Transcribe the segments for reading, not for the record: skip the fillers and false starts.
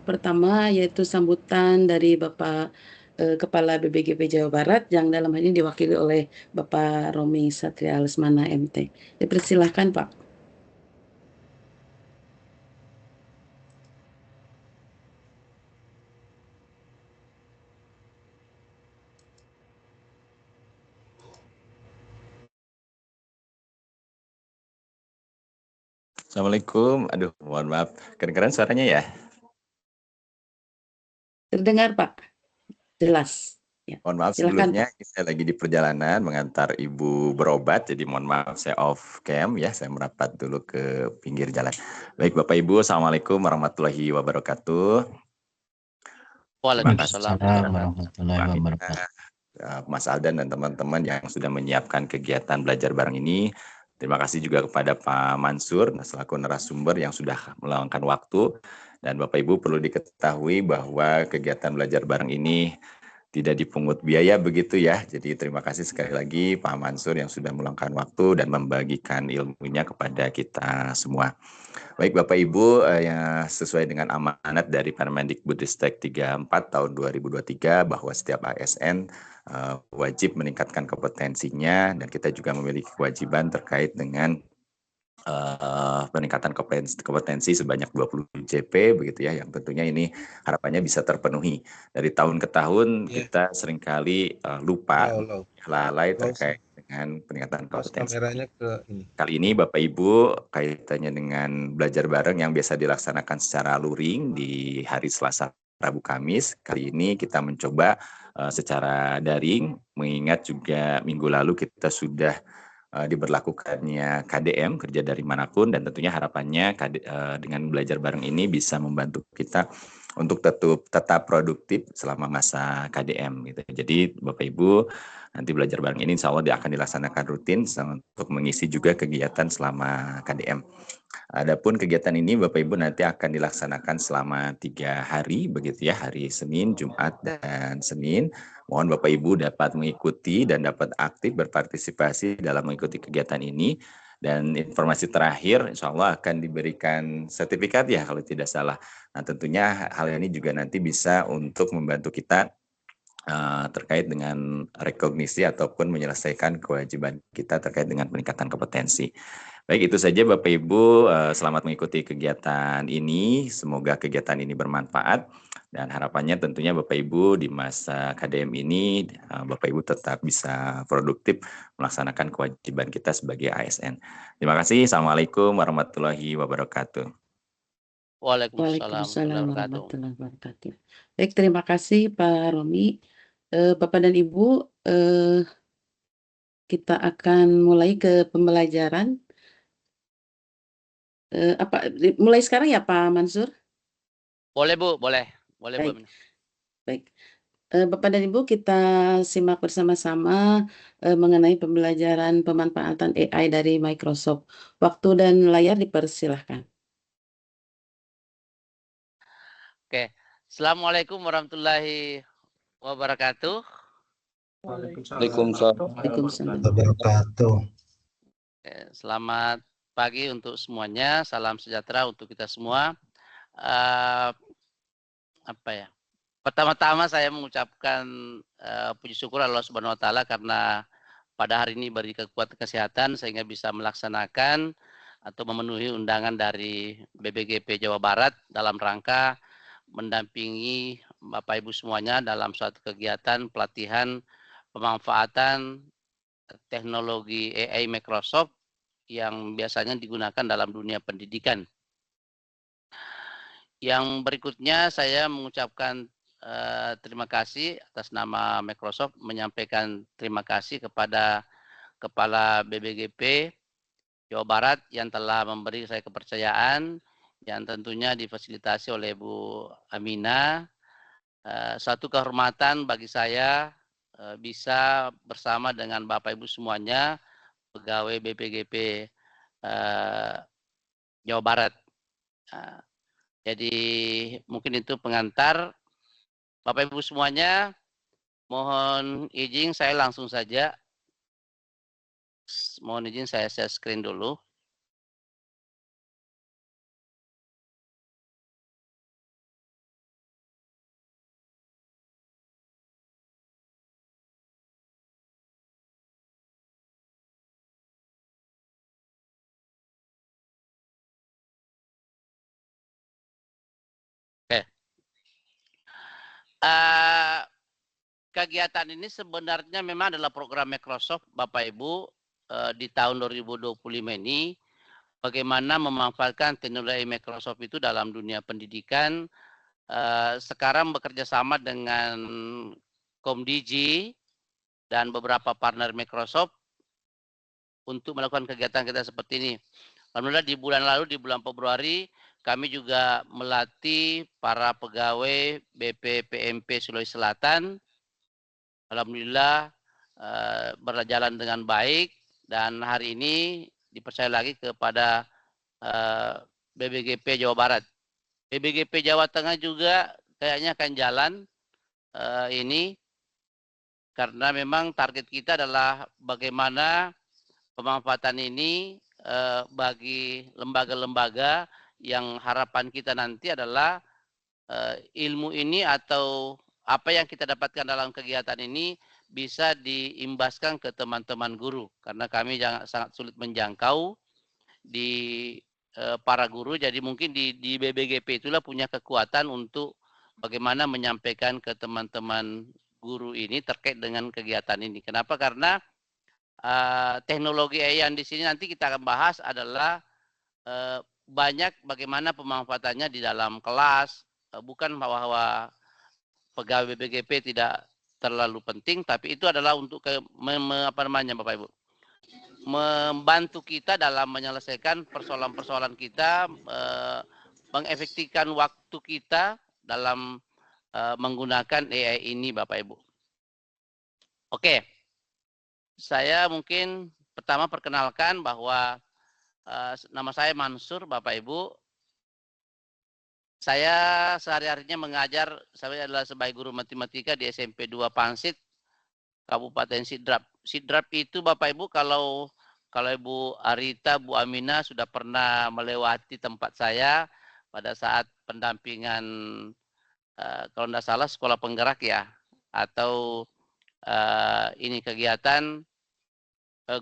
Pertama yaitu sambutan dari Bapak Kepala BPGP Jawa Barat yang dalam hal ini diwakili oleh Bapak Romi Satria Lesmana MT. Dipersilahkan Pak. Assalamualaikum. Aduh, mohon maaf. Kedengeran suaranya ya? Terdengar Pak, jelas. Ya, Mohon maaf silakan sebelumnya, Pak. saya lagi di perjalanan mengantar ibu berobat, jadi mohon maaf saya off cam ya, saya merapat dulu ke pinggir jalan. Baik Bapak Ibu, Assalamualaikum warahmatullahi wabarakatuh. Terima kasih Waalaikumsalam warahmatullahi Mbak Mina, wabarakatuh. Mas Aldan dan teman-teman yang sudah menyiapkan kegiatan belajar bareng ini. Terima kasih juga kepada Pak Mansur selaku narasumber yang sudah meluangkan waktu. Dan Bapak Ibu perlu diketahui bahwa kegiatan belajar bareng ini tidak dipungut biaya begitu ya. Jadi terima kasih sekali lagi Pak Mansur yang sudah meluangkan waktu dan membagikan ilmunya kepada kita semua. Baik Bapak Ibu, yang sesuai dengan amanat dari Permendikbudristek 34 tahun 2023 bahwa setiap ASN wajib meningkatkan kompetensinya dan kita juga memiliki kewajiban terkait dengan peningkatan kompetensi sebanyak 20 JP begitu ya, yang tentunya ini harapannya bisa terpenuhi. Dari tahun ke tahun kita seringkali lupa, lalai terkait dengan peningkatan kompetensi. Kameranya ke ini. Kali ini Bapak Ibu kaitannya dengan belajar bareng yang biasa dilaksanakan secara luring di hari Selasa, Rabu, Kamis. Kali ini kita mencoba secara daring, mengingat juga minggu lalu kita sudah diberlakukannya KDM, kerja dari manapun, dan tentunya harapannya dengan belajar bareng ini bisa membantu kita untuk tetap produktif selama masa KDM gitu. Jadi Bapak Ibu nanti belajar bareng ini insya Allah akan dilaksanakan rutin untuk mengisi juga kegiatan selama KDM. Adapun kegiatan ini Bapak Ibu nanti akan dilaksanakan selama 3 hari begitu ya, hari Senin, Jumat, dan Senin. Mohon Bapak Ibu dapat mengikuti dan dapat aktif berpartisipasi dalam mengikuti kegiatan ini. Dan informasi terakhir insya Allah akan diberikan sertifikat ya kalau tidak salah. Nah tentunya hal ini juga nanti bisa untuk membantu kita terkait dengan rekognisi ataupun menyelesaikan kewajiban kita terkait dengan peningkatan kompetensi. Baik, itu saja Bapak Ibu, selamat mengikuti kegiatan ini. Semoga kegiatan ini bermanfaat dan harapannya tentunya Bapak Ibu di masa KDM ini Bapak Ibu tetap bisa produktif melaksanakan kewajiban kita sebagai ASN. Terima kasih. Assalamualaikum warahmatullahi wabarakatuh. Waalaikumsalam warahmatullahi wabarakatuh. Baik, terima kasih Pak Romi. Bapak dan Ibu, kita akan mulai ke pembelajaran. Mulai sekarang ya Pak Mansur? Boleh Bu, boleh Bu. Baik. Bapak dan Ibu, kita simak bersama-sama mengenai pembelajaran pemanfaatan AI dari Microsoft. Waktu dan layar dipersilahkan. Oke. Assalamualaikum warahmatullahi wabarakatuh. Waalaikumsalam. Selamat pagi untuk semuanya. Salam sejahtera untuk kita semua. Pertama-tama saya mengucapkan puji syukur Allah Subhanahu Wa Taala karena pada hari ini beri kekuatan kesehatan sehingga bisa melaksanakan atau memenuhi undangan dari BPGP Jawa Barat dalam rangka mendampingi Bapak Ibu semuanya dalam suatu kegiatan pelatihan pemanfaatan teknologi AI Microsoft yang biasanya digunakan dalam dunia pendidikan. Yang berikutnya saya mengucapkan terima kasih atas nama Microsoft, menyampaikan terima kasih kepada Kepala BPGP Jawa Barat yang telah memberi saya kepercayaan yang tentunya difasilitasi oleh Bu Amina. Satu kehormatan bagi saya bisa bersama dengan Bapak Ibu semuanya pegawai BPGP Jawa Barat. Jadi mungkin itu pengantar. Bapak Ibu semuanya, mohon izin saya langsung saja. Mohon izin saya share screen dulu. Uh, kegiatan ini sebenarnya memang adalah program Microsoft, Bapak Ibu, di tahun 2025 ini, bagaimana memanfaatkan teknologi Microsoft itu dalam dunia pendidikan. Sekarang bekerja sama dengan Komdigi dan beberapa partner Microsoft untuk melakukan kegiatan kita seperti ini. Alhamdulillah di bulan lalu, di bulan Februari, kami juga melatih para pegawai BPPMP Sulawesi Selatan. Alhamdulillah berjalan dengan baik, dan hari ini dipercaya lagi kepada BBGP Jawa Barat. BBGP Jawa Tengah juga kayaknya akan jalan ini, karena memang target kita adalah bagaimana pemanfaatan ini bagi lembaga-lembaga yang harapan kita nanti adalah ilmu ini atau apa yang kita dapatkan dalam kegiatan ini bisa diimbaskan ke teman-teman guru, karena kami sangat sulit menjangkau di para guru. Jadi mungkin di BBGP itulah punya kekuatan untuk bagaimana menyampaikan ke teman-teman guru ini terkait dengan kegiatan ini. Kenapa? Karena teknologi AI yang di sini nanti kita akan bahas adalah banyak bagaimana pemanfaatannya di dalam kelas. Bukan bahwa pegawai BBGP tidak terlalu penting, tapi itu adalah untuk apa namanya, Bapak Ibu, membantu kita dalam menyelesaikan persoalan-persoalan kita, mengefektifkan waktu kita dalam menggunakan AI ini, Bapak Ibu. Oke, saya mungkin pertama perkenalkan bahwa nama saya Mansur, Bapak Ibu. Saya sehari-harinya mengajar, saya adalah sebagai guru matematika di SMP 2 Pansit, Kabupaten Sidrap. Sidrap itu Bapak Ibu, kalau Ibu Arita, Bu Amina sudah pernah melewati tempat saya pada saat pendampingan, kalau tidak salah sekolah penggerak ya, atau ini kegiatan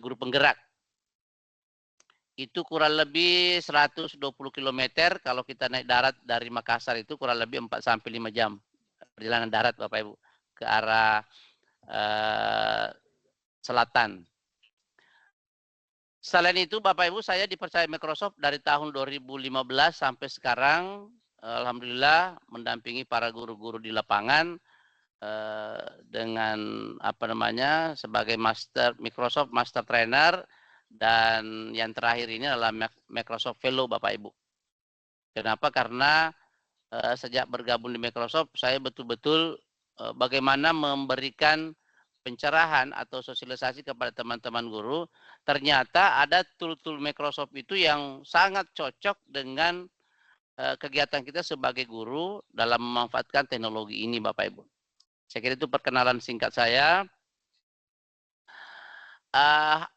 guru penggerak. Itu kurang lebih 120 km kalau kita naik darat dari Makassar, itu kurang lebih 4-5 jam perjalanan darat Bapak Ibu ke arah selatan. Selain itu Bapak Ibu, saya dipercaya Microsoft dari tahun 2015 sampai sekarang, alhamdulillah mendampingi para guru-guru di lapangan dengan apa namanya, sebagai Microsoft Master Trainer, dan yang terakhir ini adalah Microsoft Fellow Bapak Ibu. Kenapa? Karena sejak bergabung di Microsoft, saya betul-betul bagaimana memberikan pencerahan atau sosialisasi kepada teman-teman guru. Ternyata ada tool-tool Microsoft itu yang sangat cocok dengan kegiatan kita sebagai guru dalam memanfaatkan teknologi ini, Bapak Ibu. Saya kira itu perkenalan singkat saya.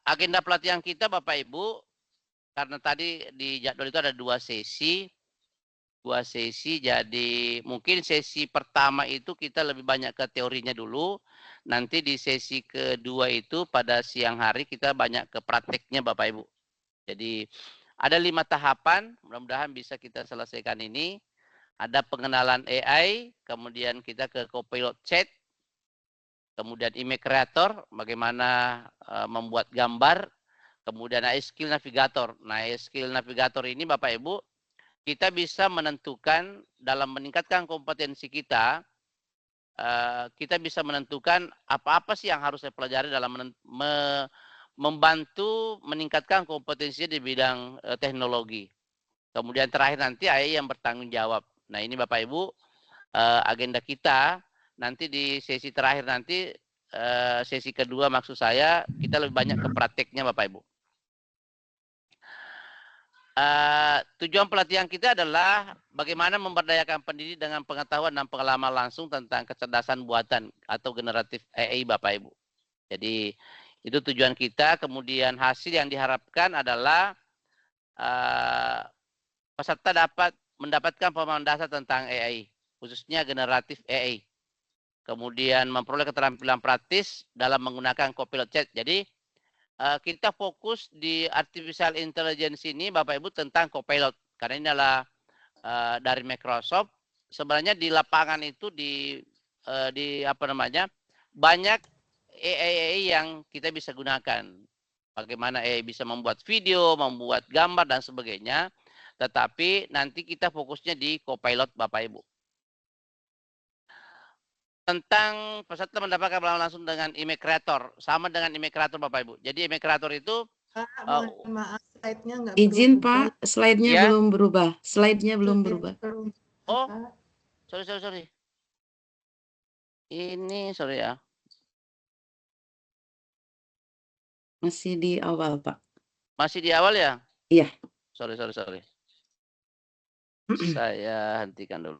Agenda pelatihan kita Bapak Ibu, karena tadi di jadwal itu ada dua sesi, jadi mungkin sesi pertama itu kita lebih banyak ke teorinya dulu, nanti di sesi kedua itu pada siang hari kita banyak ke prakteknya Bapak Ibu. Jadi ada 5 tahapan, mudah-mudahan bisa kita selesaikan ini. Ada pengenalan AI, kemudian kita ke Copilot Chat, kemudian image creator, bagaimana membuat gambar, kemudian AI skill navigator. Nah, AI skill navigator ini Bapak Ibu, kita bisa menentukan dalam meningkatkan kompetensi kita, kita bisa menentukan apa-apa sih yang harus saya pelajari dalam membantu meningkatkan kompetensi di bidang teknologi. Kemudian terakhir nanti AI yang bertanggung jawab. Nah, ini Bapak Ibu agenda kita. Nanti di sesi terakhir nanti, sesi kedua maksud saya, kita lebih banyak ke prakteknya Bapak Ibu. Tujuan pelatihan kita adalah bagaimana memberdayakan pendidik dengan pengetahuan dan pengalaman langsung tentang kecerdasan buatan atau generatif AI Bapak Ibu. Jadi itu tujuan kita. Kemudian hasil yang diharapkan adalah peserta dapat mendapatkan pemahaman dasar tentang AI, khususnya generatif AI. Kemudian memperoleh keterampilan praktis dalam menggunakan Copilot Chat. Jadi kita fokus di artificial intelligence ini Bapak Ibu tentang Copilot. Karena ini adalah dari Microsoft. Sebenarnya di lapangan itu di banyak AI yang kita bisa gunakan. Bagaimana AI bisa membuat video, membuat gambar dan sebagainya. Tetapi nanti kita fokusnya di Copilot Bapak Ibu. Tentang peserta mendapatkan pengalaman langsung dengan image creator, sama dengan image creator Bapak Ibu. Jadi image creator itu mohon maaf, slide-nya nggak Izin berubah. Pak, slide-nya Ya. belum berubah. Slide-nya belum berubah. Oh, sorry. Ini sorry ya. Masih di awal, Pak. Masih di awal ya? Iya. Sorry. Saya hentikan dulu.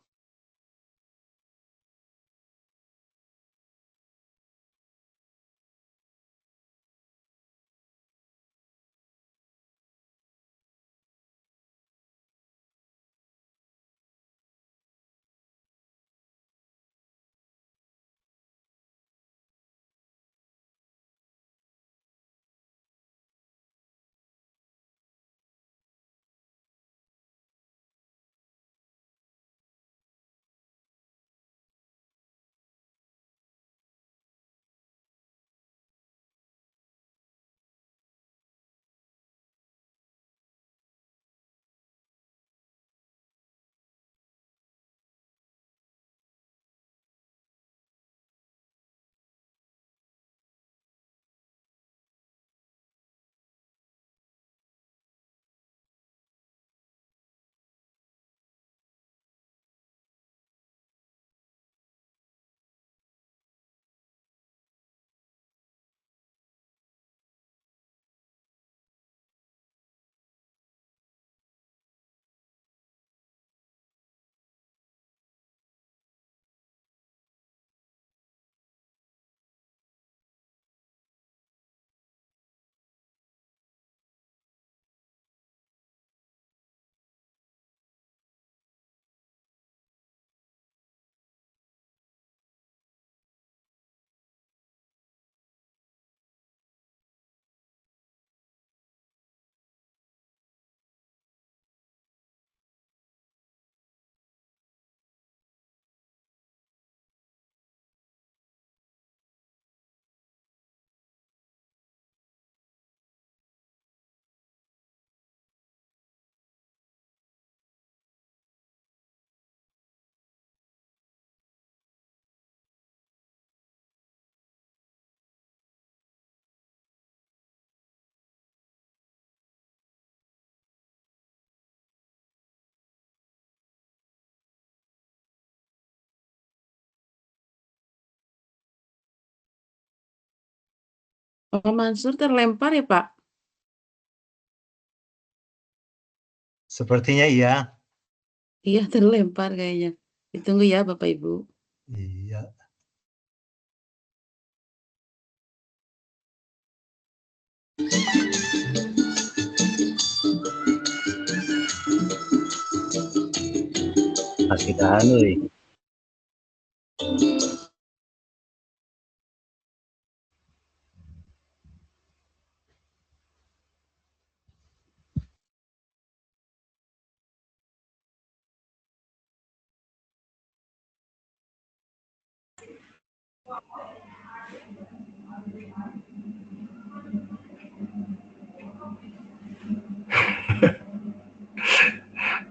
Pak Mansur terlempar ya, Pak? Sepertinya iya. Iya, terlempar kayaknya. Ditunggu ya, Bapak Ibu. Iya. Masih tahan, woi.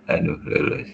Aduh, lulus.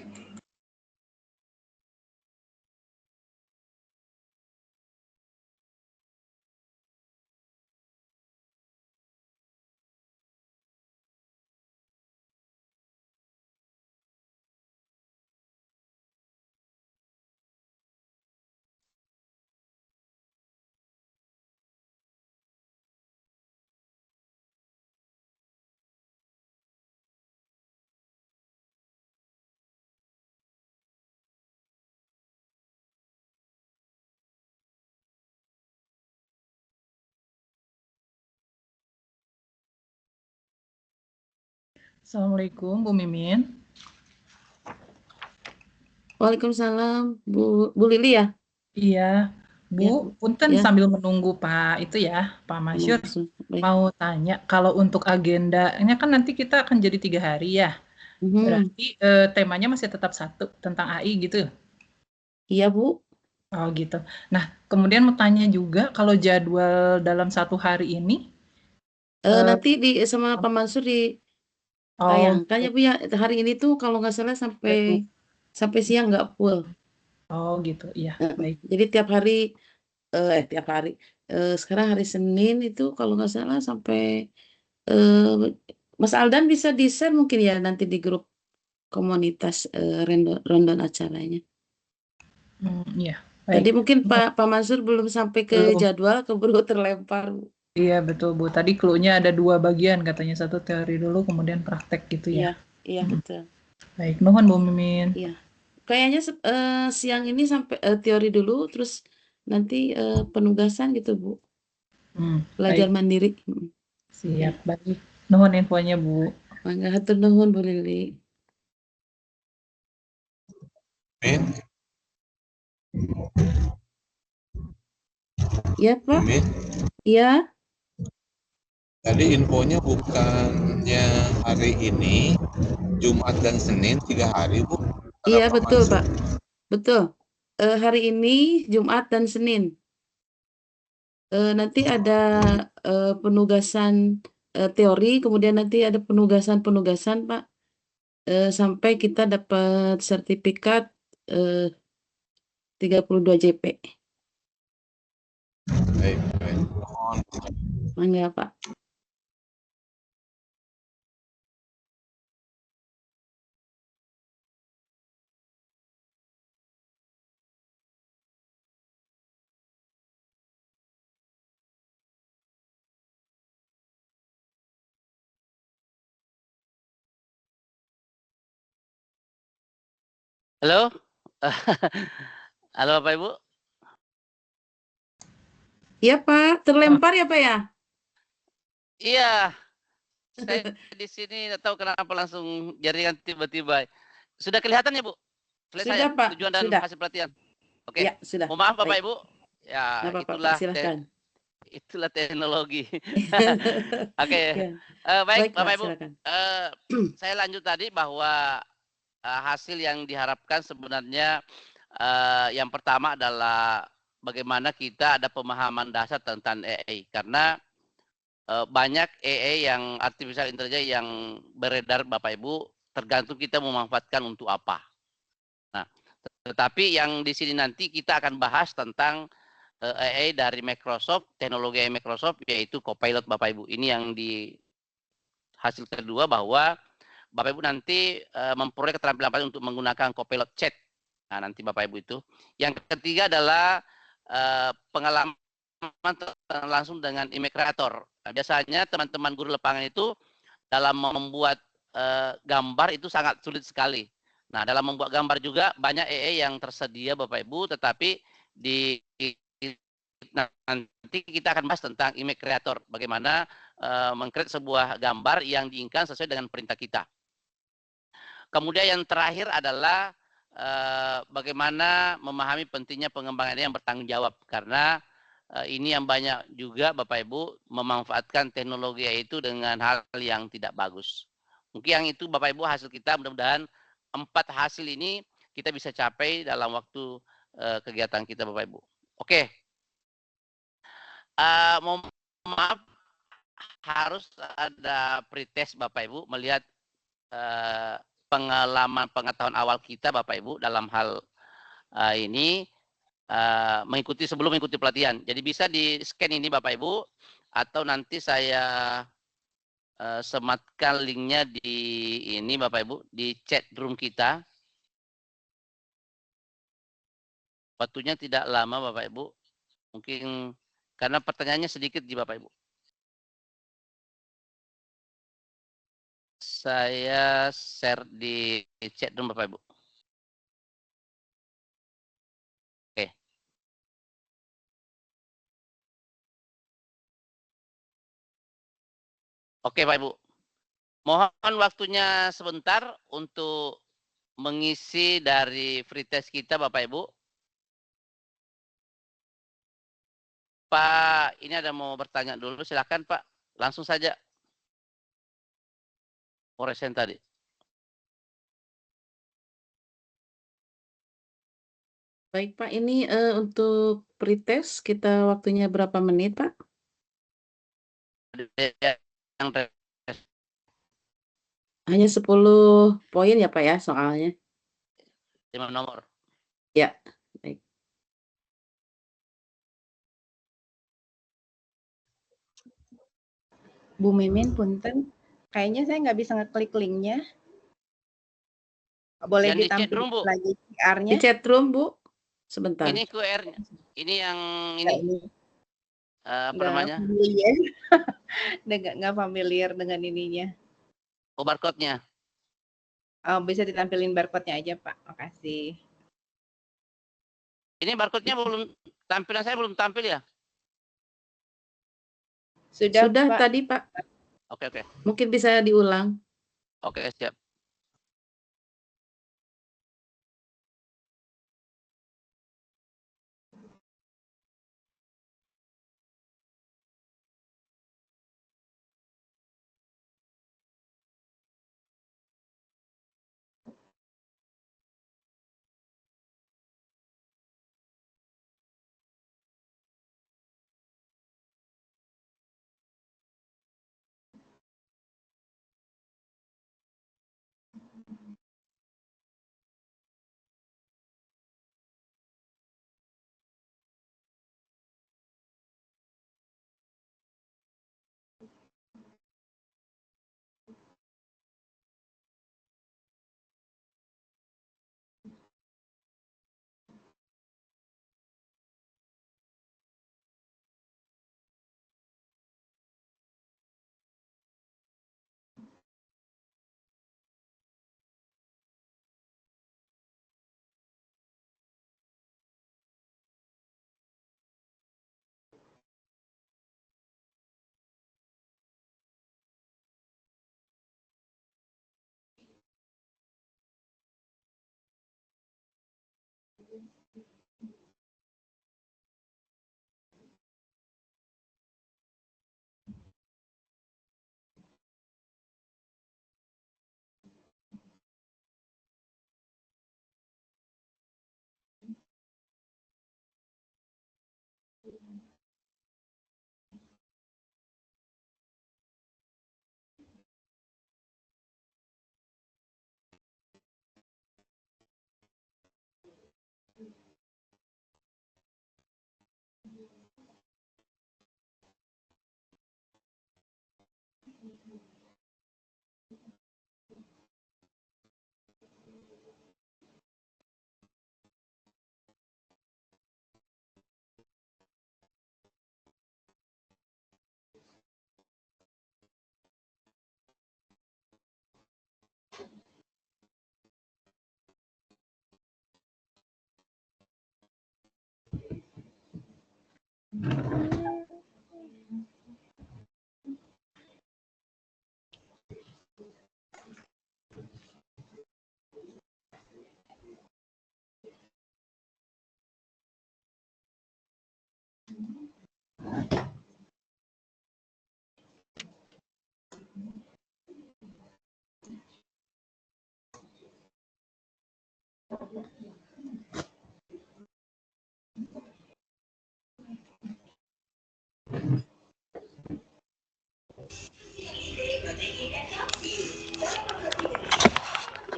Assalamualaikum, Bu Mimin. Waalaikumsalam, Bu Lili ya? Iya, Bu, Ya, punten ya. sambil menunggu Pak itu ya, Pak Masyur. Baik. Mau tanya, kalau untuk agendanya kan nanti kita akan jadi 3 hari ya. Berarti temanya masih tetap satu, tentang AI gitu? Iya, Bu. Oh gitu. Nah, kemudian mau tanya juga kalau jadwal dalam 1 hari ini, Nanti sama Pak Mansur oh ditayangkan ya Bu ya. Hari ini tuh kalau nggak salah sampai siang nggak full. oh gitu, iya, baik. Jadi tiap hari. Sekarang hari Senin itu kalau nggak salah sampai Mas Aldan bisa di-share mungkin ya nanti di grup komunitas rundown acaranya. Iya, Tadi baik. mungkin Pak Mansur belum sampai ke Belum. jadwal, keburu terlempar. Iya betul Bu, tadi clue-nya ada 2 bagian katanya, 1 teori dulu kemudian praktek gitu ya? Iya, iya betul. Baik, nuhun Bu Mimin. Iya. Kayaknya siang ini sampai teori dulu, terus nanti penugasan gitu Bu. Belajar Baik, mandiri. siap, baik. Nuhun infonya Bu. Mangga hatur nuhun Bu Lili. Min, Iya Pak, Min, iya. tadi infonya bukannya hari ini, Jumat dan Senin 3 hari, Bu? Kata Iya Pak betul Mansur. Pak, betul. Hari ini Jumat dan Senin. Nanti ada penugasan teori, kemudian nanti ada penugasan Pak, sampai kita dapat sertifikat 32 JP. Baik, baik. Mohon. Mangga Pak. Halo? Halo Bapak Ibu? Iya Pak, terlempar ya Pak ya? Iya, saya di sini nggak tahu kenapa langsung jaringan tiba-tiba. Sudah kelihatan ya Bu? Selesai ya? Sudah Pak, Tujuan dan sudah. hasil pelatihan. Oke. Ya, sudah. Mohon maaf Bapak Baik. Ibu. Ya, Nggak apa-apa Pak, silahkan. itulah teknologi. Oke. Ya. Baik Baik Pak, Bapak Ibu. silakan. Saya lanjut tadi bahwa hasil yang diharapkan sebenarnya yang pertama adalah bagaimana kita ada pemahaman dasar tentang AI karena banyak AI yang artificial intelligence yang beredar Bapak Ibu tergantung kita memanfaatkan untuk apa. Nah, tetapi yang di sini nanti kita akan bahas tentang AI dari Microsoft, teknologi AI Microsoft yaitu Copilot Bapak Ibu. Ini yang di hasil kedua bahwa Bapak Ibu nanti memperoleh keterampilan untuk menggunakan Copilot Chat. Nah, nanti Bapak Ibu itu. Yang ketiga adalah pengalaman langsung dengan image creator. Nah, biasanya teman-teman guru lapangan itu dalam membuat gambar itu sangat sulit sekali. Nah, dalam membuat gambar juga banyak AI yang tersedia Bapak Ibu, tetapi nanti kita akan bahas tentang image creator, bagaimana mengcreate sebuah gambar yang diinginkan sesuai dengan perintah kita. Kemudian yang terakhir adalah bagaimana memahami pentingnya pengembangan yang bertanggung jawab, karena ini yang banyak juga Bapak Ibu memanfaatkan teknologi itu dengan hal yang tidak bagus. Mungkin yang itu Bapak Ibu hasil kita, mudah-mudahan 4 hasil ini kita bisa capai dalam waktu kegiatan kita Bapak Ibu. Oke. Mohon maaf, harus ada pretest Bapak Ibu melihat pengalaman pengetahuan awal kita Bapak Ibu dalam hal ini sebelum mengikuti pelatihan. Jadi bisa di scan ini Bapak Ibu atau nanti saya sematkan linknya di ini Bapak Ibu di chat room kita. Waktunya tidak lama Bapak Ibu. Mungkin karena pertanyaannya sedikit di Bapak Ibu. Saya share di chat room Bapak Ibu. Oke. Oke Pak Ibu. Mohon waktunya sebentar untuk mengisi dari free test kita Bapak Ibu. Pak, ini ada mau bertanya dulu, silakan Pak. Langsung saja. Oresen tadi. Baik Pak, ini untuk pretest kita waktunya berapa menit Pak? Yang Hanya 10 poin ya Pak ya soalnya? 5 nomor. Ya, baik. Bu Mimin, punten. Kayaknya saya nggak bisa ngeklik linknya. Boleh Yang di chat ditampilkan room, Bu. lagi Di QR-nya? chat room Bu, sebentar. Ini QR-nya. Ini yang Nggak, ini apa nggak namanya? familiar. Nggak familiar dengan ininya. Oh, barcode-nya. Oh, bisa ditampilin barcode-nya aja, Pak. Makasih. Ini barcode-nya belum, tampilan saya belum tampil ya? Sudah, Sudah Pak. tadi Pak, Oke, oke. mungkin bisa diulang. Oke, siap.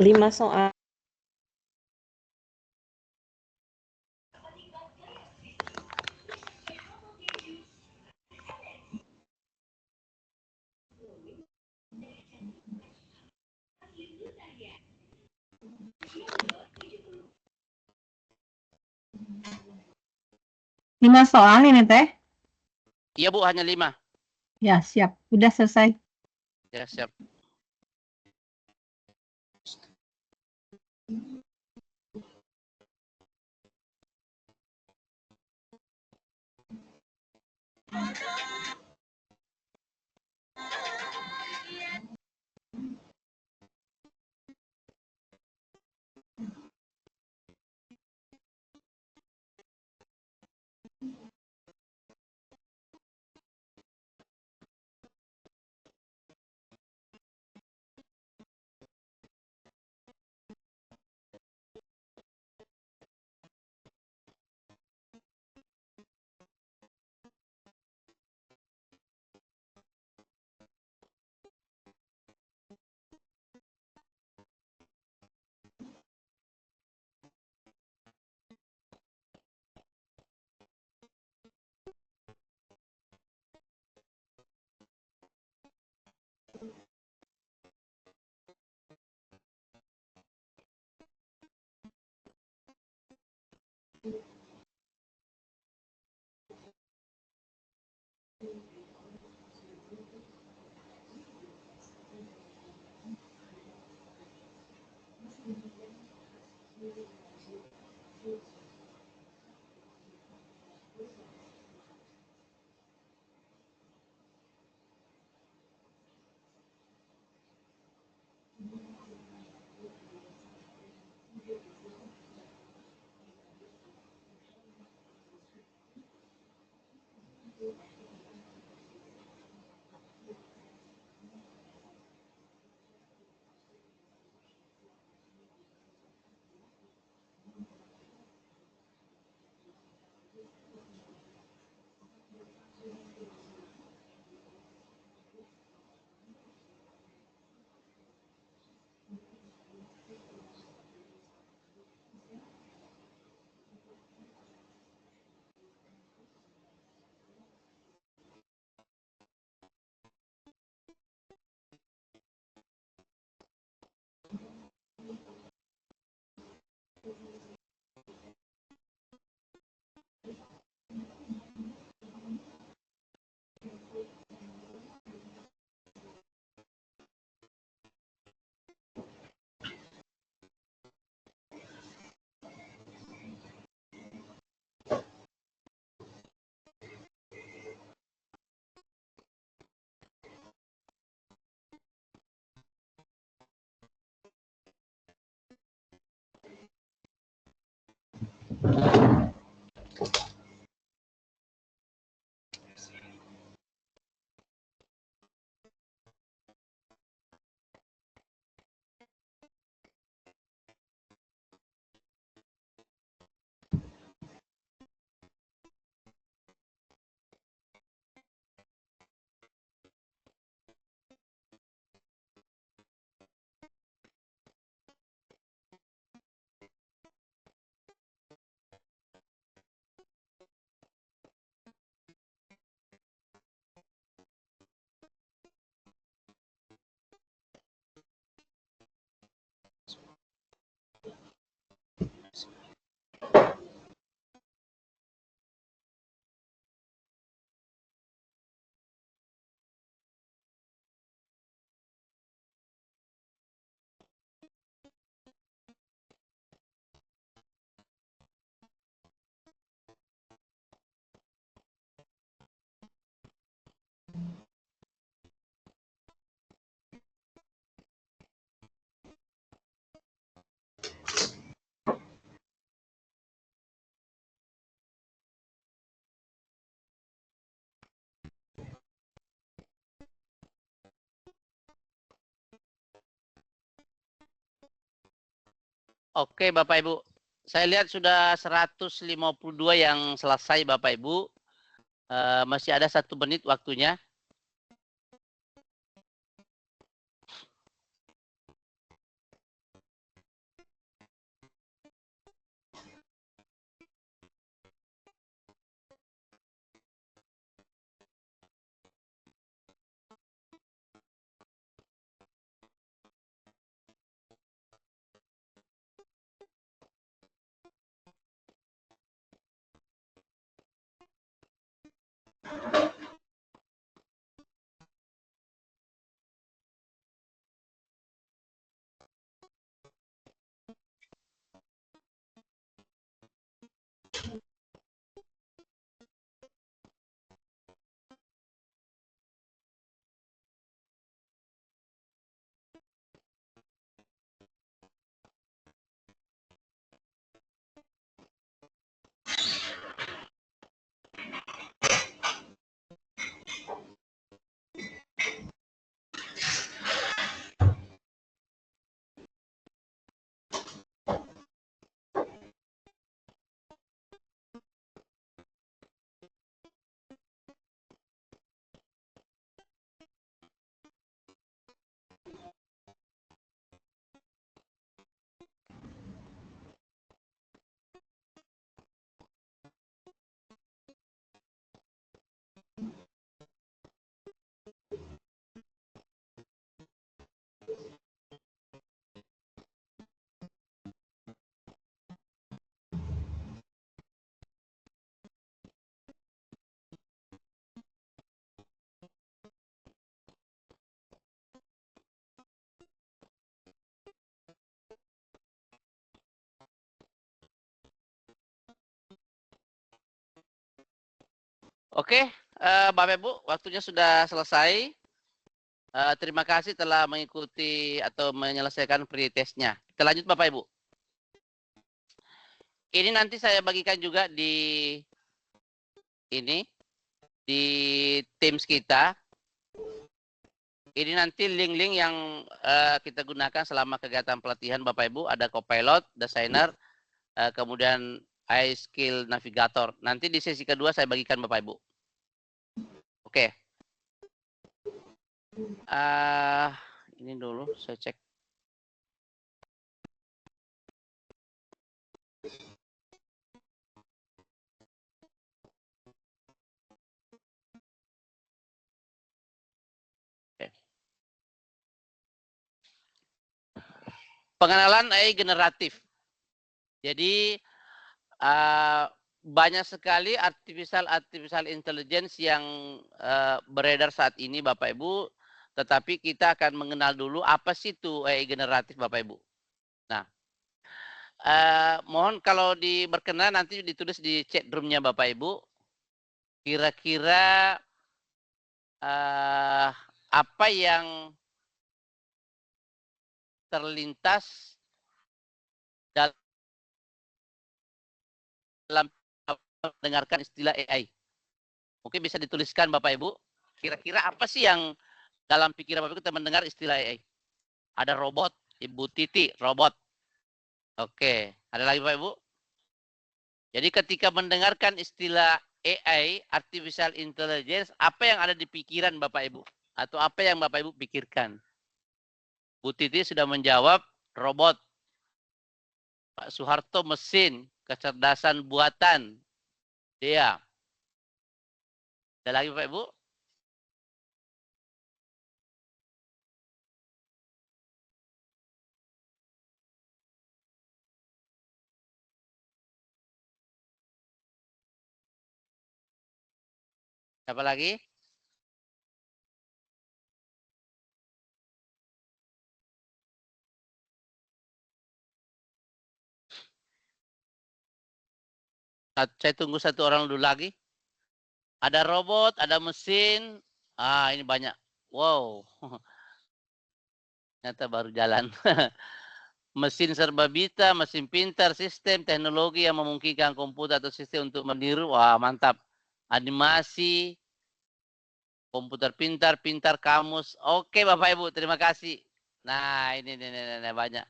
Lima soal. Lima soal ini Teh? Iya, Bu, hanya 5. Ya, siap. Udah selesai. Ya, siap. Oke, Bapak Ibu. Saya lihat sudah 152 yang selesai, Bapak Ibu. Masih ada 1 menit waktunya. Oke, Bapak Ibu, waktunya sudah selesai. Terima kasih telah mengikuti atau menyelesaikan pre-testnya. Kita lanjut Bapak Ibu. Ini nanti saya bagikan juga di Teams kita. Ini nanti link-link yang kita gunakan selama kegiatan pelatihan Bapak Ibu. Ada Copilot, Designer, kemudian iSkill Navigator. Nanti di sesi kedua saya bagikan Bapak Ibu. Oke. Ini dulu saya cek. Pengenalan AI generatif. Jadi banyak sekali artificial intelligence yang beredar saat ini Bapak Ibu, tetapi kita akan mengenal dulu apa sih itu AI generatif Bapak Ibu. Nah, mohon kalau berkenan nanti ditulis di chat room-nya Bapak Ibu, kira-kira apa yang terlintas dalam mendengarkan istilah AI. Mungkin bisa dituliskan Bapak Ibu, kira-kira apa sih yang dalam pikiran Bapak Ibu kita mendengar istilah AI? Ada robot, Ibu Titi, robot. Oke, ada lagi Bapak Ibu? Jadi ketika mendengarkan istilah AI, Artificial Intelligence, apa yang ada di pikiran Bapak Ibu? Atau apa yang Bapak Ibu pikirkan? Bu Titi sudah menjawab, robot. Pak Soeharto mesin, kecerdasan buatan. Dia. Ada lagi Bapak Ibu? Siapa lagi? Saya tunggu satu orang dulu lagi. Ada robot, ada mesin. Ini banyak. Wow. Ternyata baru jalan. Mesin serba bisa, mesin pintar, sistem, teknologi yang memungkinkan komputer atau sistem untuk meniru. Wah, mantap. Animasi, komputer pintar, pintar kamus. Oke, Bapak Ibu, terima kasih. Nah, ini banyak.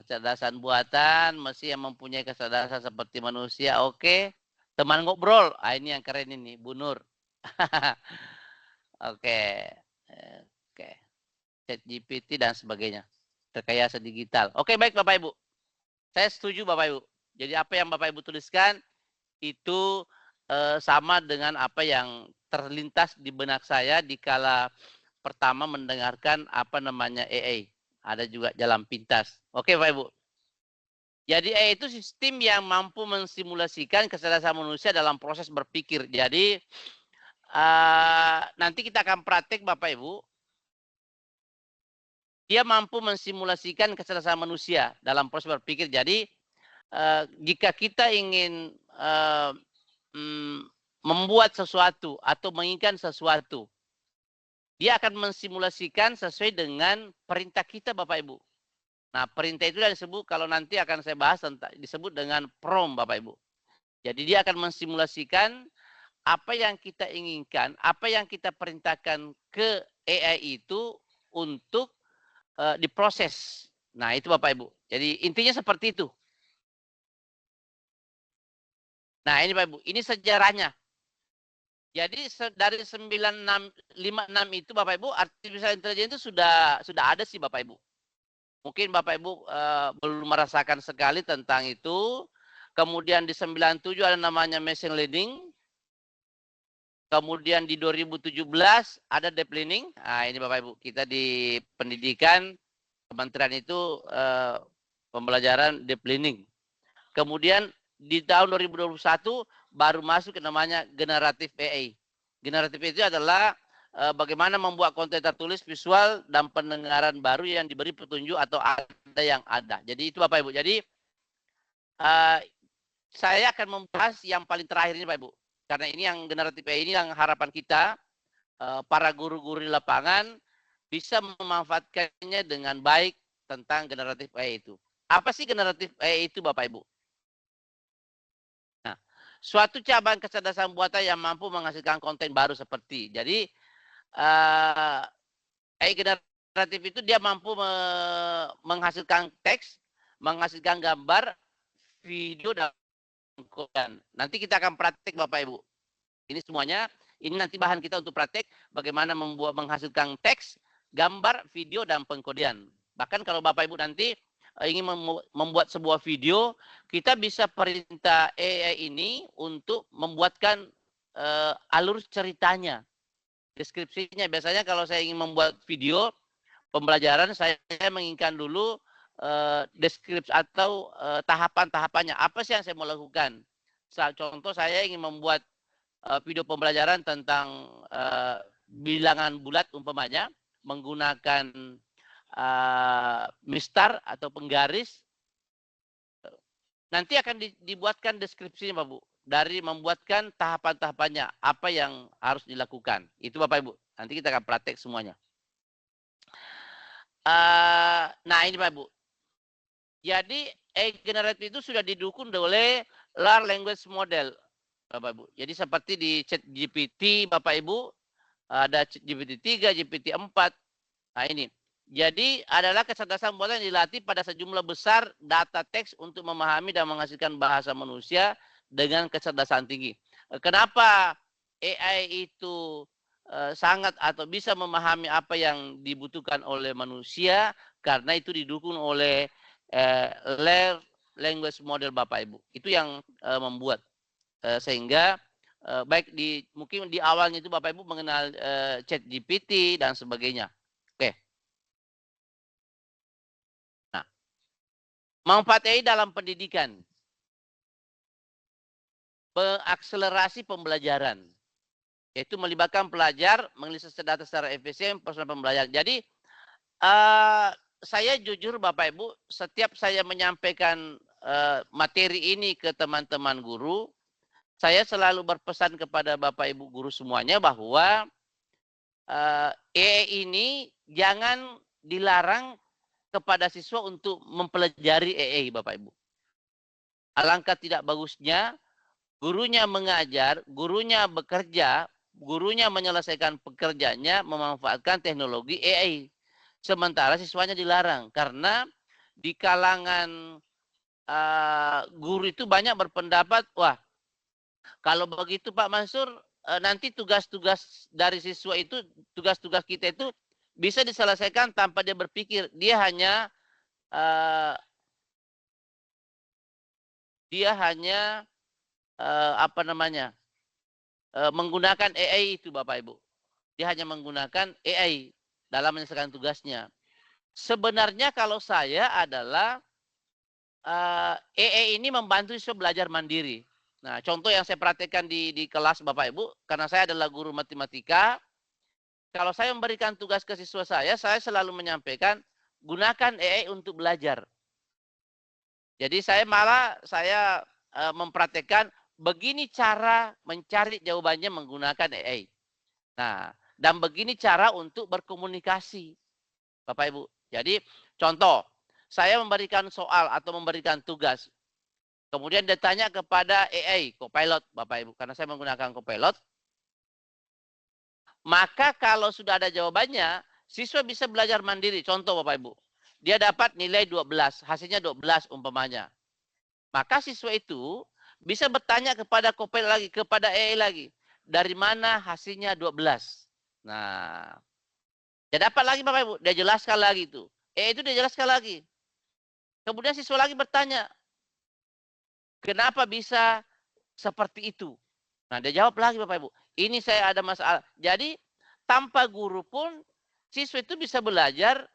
Kecerdasan buatan, mesin yang mempunyai kecerdasan seperti manusia. Oke. Teman ngobrol. Ini yang keren ini, Bu Nur. Oke. ChatGPT dan sebagainya. Rekayasa digital. Oke, baik Bapak Ibu. Saya setuju Bapak Ibu. Jadi apa yang Bapak Ibu tuliskan itu sama dengan apa yang terlintas di benak saya di kala pertama mendengarkan apa namanya AI. Ada juga jalan pintas. Oke Bapak Ibu. Jadi AI itu sistem yang mampu mensimulasikan kecerdasan manusia dalam proses berpikir. Jadi nanti kita akan praktek Bapak Ibu. Dia mampu mensimulasikan kecerdasan manusia dalam proses berpikir. Jadi jika kita ingin membuat sesuatu atau menginginkan sesuatu, dia akan mensimulasikan sesuai dengan perintah kita Bapak Ibu. Nah, perintah itu disebut, kalau nanti akan saya bahas, disebut dengan prompt Bapak Ibu. Jadi dia akan mensimulasikan apa yang kita inginkan, apa yang kita perintahkan ke AI itu untuk diproses. Nah, itu Bapak Ibu. Jadi intinya seperti itu. Nah, ini Bapak Ibu, ini sejarahnya. Jadi dari 9656 itu Bapak Ibu, artificial intelligence itu sudah ada sih Bapak Ibu. Mungkin Bapak Ibu belum merasakan sekali tentang itu. Kemudian di 97 ada namanya machine learning. Kemudian di 2017 ada deep learning. Nah, ini Bapak Ibu, kita di pendidikan kementerian itu pembelajaran deep learning. Kemudian di tahun 2021 baru masuk ke namanya generatif AI. Generatif itu adalah bagaimana membuat konten tertulis, visual, dan pendengaran baru yang diberi petunjuk atau ada yang ada. Jadi itu Bapak Ibu. Jadi saya akan membahas yang paling terakhir ini Bapak Ibu. Karena ini yang generatif AI ini yang harapan kita para guru-guru di lapangan bisa memanfaatkannya dengan baik tentang generatif AI itu. Apa sih generatif AI itu Bapak Ibu? Nah, suatu cabang kecerdasan buatan yang mampu menghasilkan konten baru seperti. Jadi AI generatif itu dia mampu menghasilkan teks, menghasilkan gambar, video, dan konten. Nanti kita akan praktek Bapak Ibu. Ini semuanya, ini nanti bahan kita untuk praktek bagaimana menghasilkan teks, gambar, video, dan pengkodean. Bahkan kalau Bapak Ibu nanti ingin membuat sebuah video, kita bisa perintah AI ini untuk membuatkan alur ceritanya, deskripsinya. Biasanya kalau saya ingin membuat video pembelajaran, saya menginginkan dulu deskripsi atau tahapan-tahapannya. Apa sih yang saya mau lakukan? Contoh saya ingin membuat video pembelajaran tentang bilangan bulat umpamanya menggunakan mistar atau penggaris. Nanti akan dibuatkan deskripsinya Pak Bu, dari membuatkan tahapan-tahapannya apa yang harus dilakukan. Itu Bapak Ibu. Nanti kita akan praktek semuanya. Nah ini Pak Bu. Jadi AI generatif itu sudah didukung oleh large language model Bapak Ibu. Jadi seperti di ChatGPT Bapak Ibu, ada GPT 3, GPT 4. Nah ini. Jadi adalah kecerdasan buatan yang dilatih pada sejumlah besar data teks untuk memahami dan menghasilkan bahasa manusia dengan kecerdasan tinggi. Kenapa AI itu sangat atau bisa memahami apa yang dibutuhkan oleh manusia? Karena itu didukung oleh large language model Bapak Ibu. Itu yang membuat sehingga baik mungkin di awalnya itu Bapak Ibu mengenal ChatGPT dan sebagainya. Oke. Nah, manfaat AI dalam pendidikan, mengakselerasi pembelajaran, yaitu melibatkan pelajar menganalisis data secara efisien proses pembelajaran. Jadi saya jujur Bapak Ibu, setiap saya menyampaikan materi ini ke teman-teman guru, saya selalu berpesan kepada Bapak Ibu guru semuanya bahwa AI ini jangan dilarang kepada siswa untuk mempelajari AI Bapak Ibu. Alangkah tidak bagusnya gurunya mengajar, gurunya bekerja, gurunya menyelesaikan pekerjaannya memanfaatkan teknologi AI. Sementara siswanya dilarang. Karena di kalangan guru itu banyak berpendapat, wah kalau begitu Pak Mansur, nanti tugas-tugas dari siswa itu, tugas-tugas kita itu bisa diselesaikan tanpa dia berpikir. Dia hanya menggunakan AI itu Bapak Ibu. Dia hanya menggunakan AI dalam menyelesaikan tugasnya. Sebenarnya kalau saya adalah AI ini membantu siswa belajar mandiri. Nah, contoh yang saya praktekkan di kelas Bapak Ibu, karena saya adalah guru matematika, kalau saya memberikan tugas ke siswa saya selalu menyampaikan gunakan AI untuk belajar. Jadi saya mempraktekkan begini cara mencari jawabannya menggunakan AI. Nah, dan begini cara untuk berkomunikasi, Bapak Ibu. Jadi contoh, saya memberikan soal atau memberikan tugas. Kemudian ditanya kepada AI, Copilot, Bapak Ibu. Karena saya menggunakan Copilot. Maka kalau sudah ada jawabannya, siswa bisa belajar mandiri. Contoh Bapak Ibu. Dia dapat nilai 12, hasilnya 12 umpamanya. Maka siswa itu bisa bertanya kepada Copilot lagi, kepada AI lagi. Dari mana hasilnya 12? Nah, dia dapat lagi Bapak Ibu. Dia jelaskan lagi itu. Itu dia jelaskan lagi. Kemudian siswa lagi bertanya, kenapa bisa seperti itu? Nah, dia jawab lagi Bapak Ibu. Ini saya ada masalah. Jadi, tanpa guru pun, siswa itu bisa belajar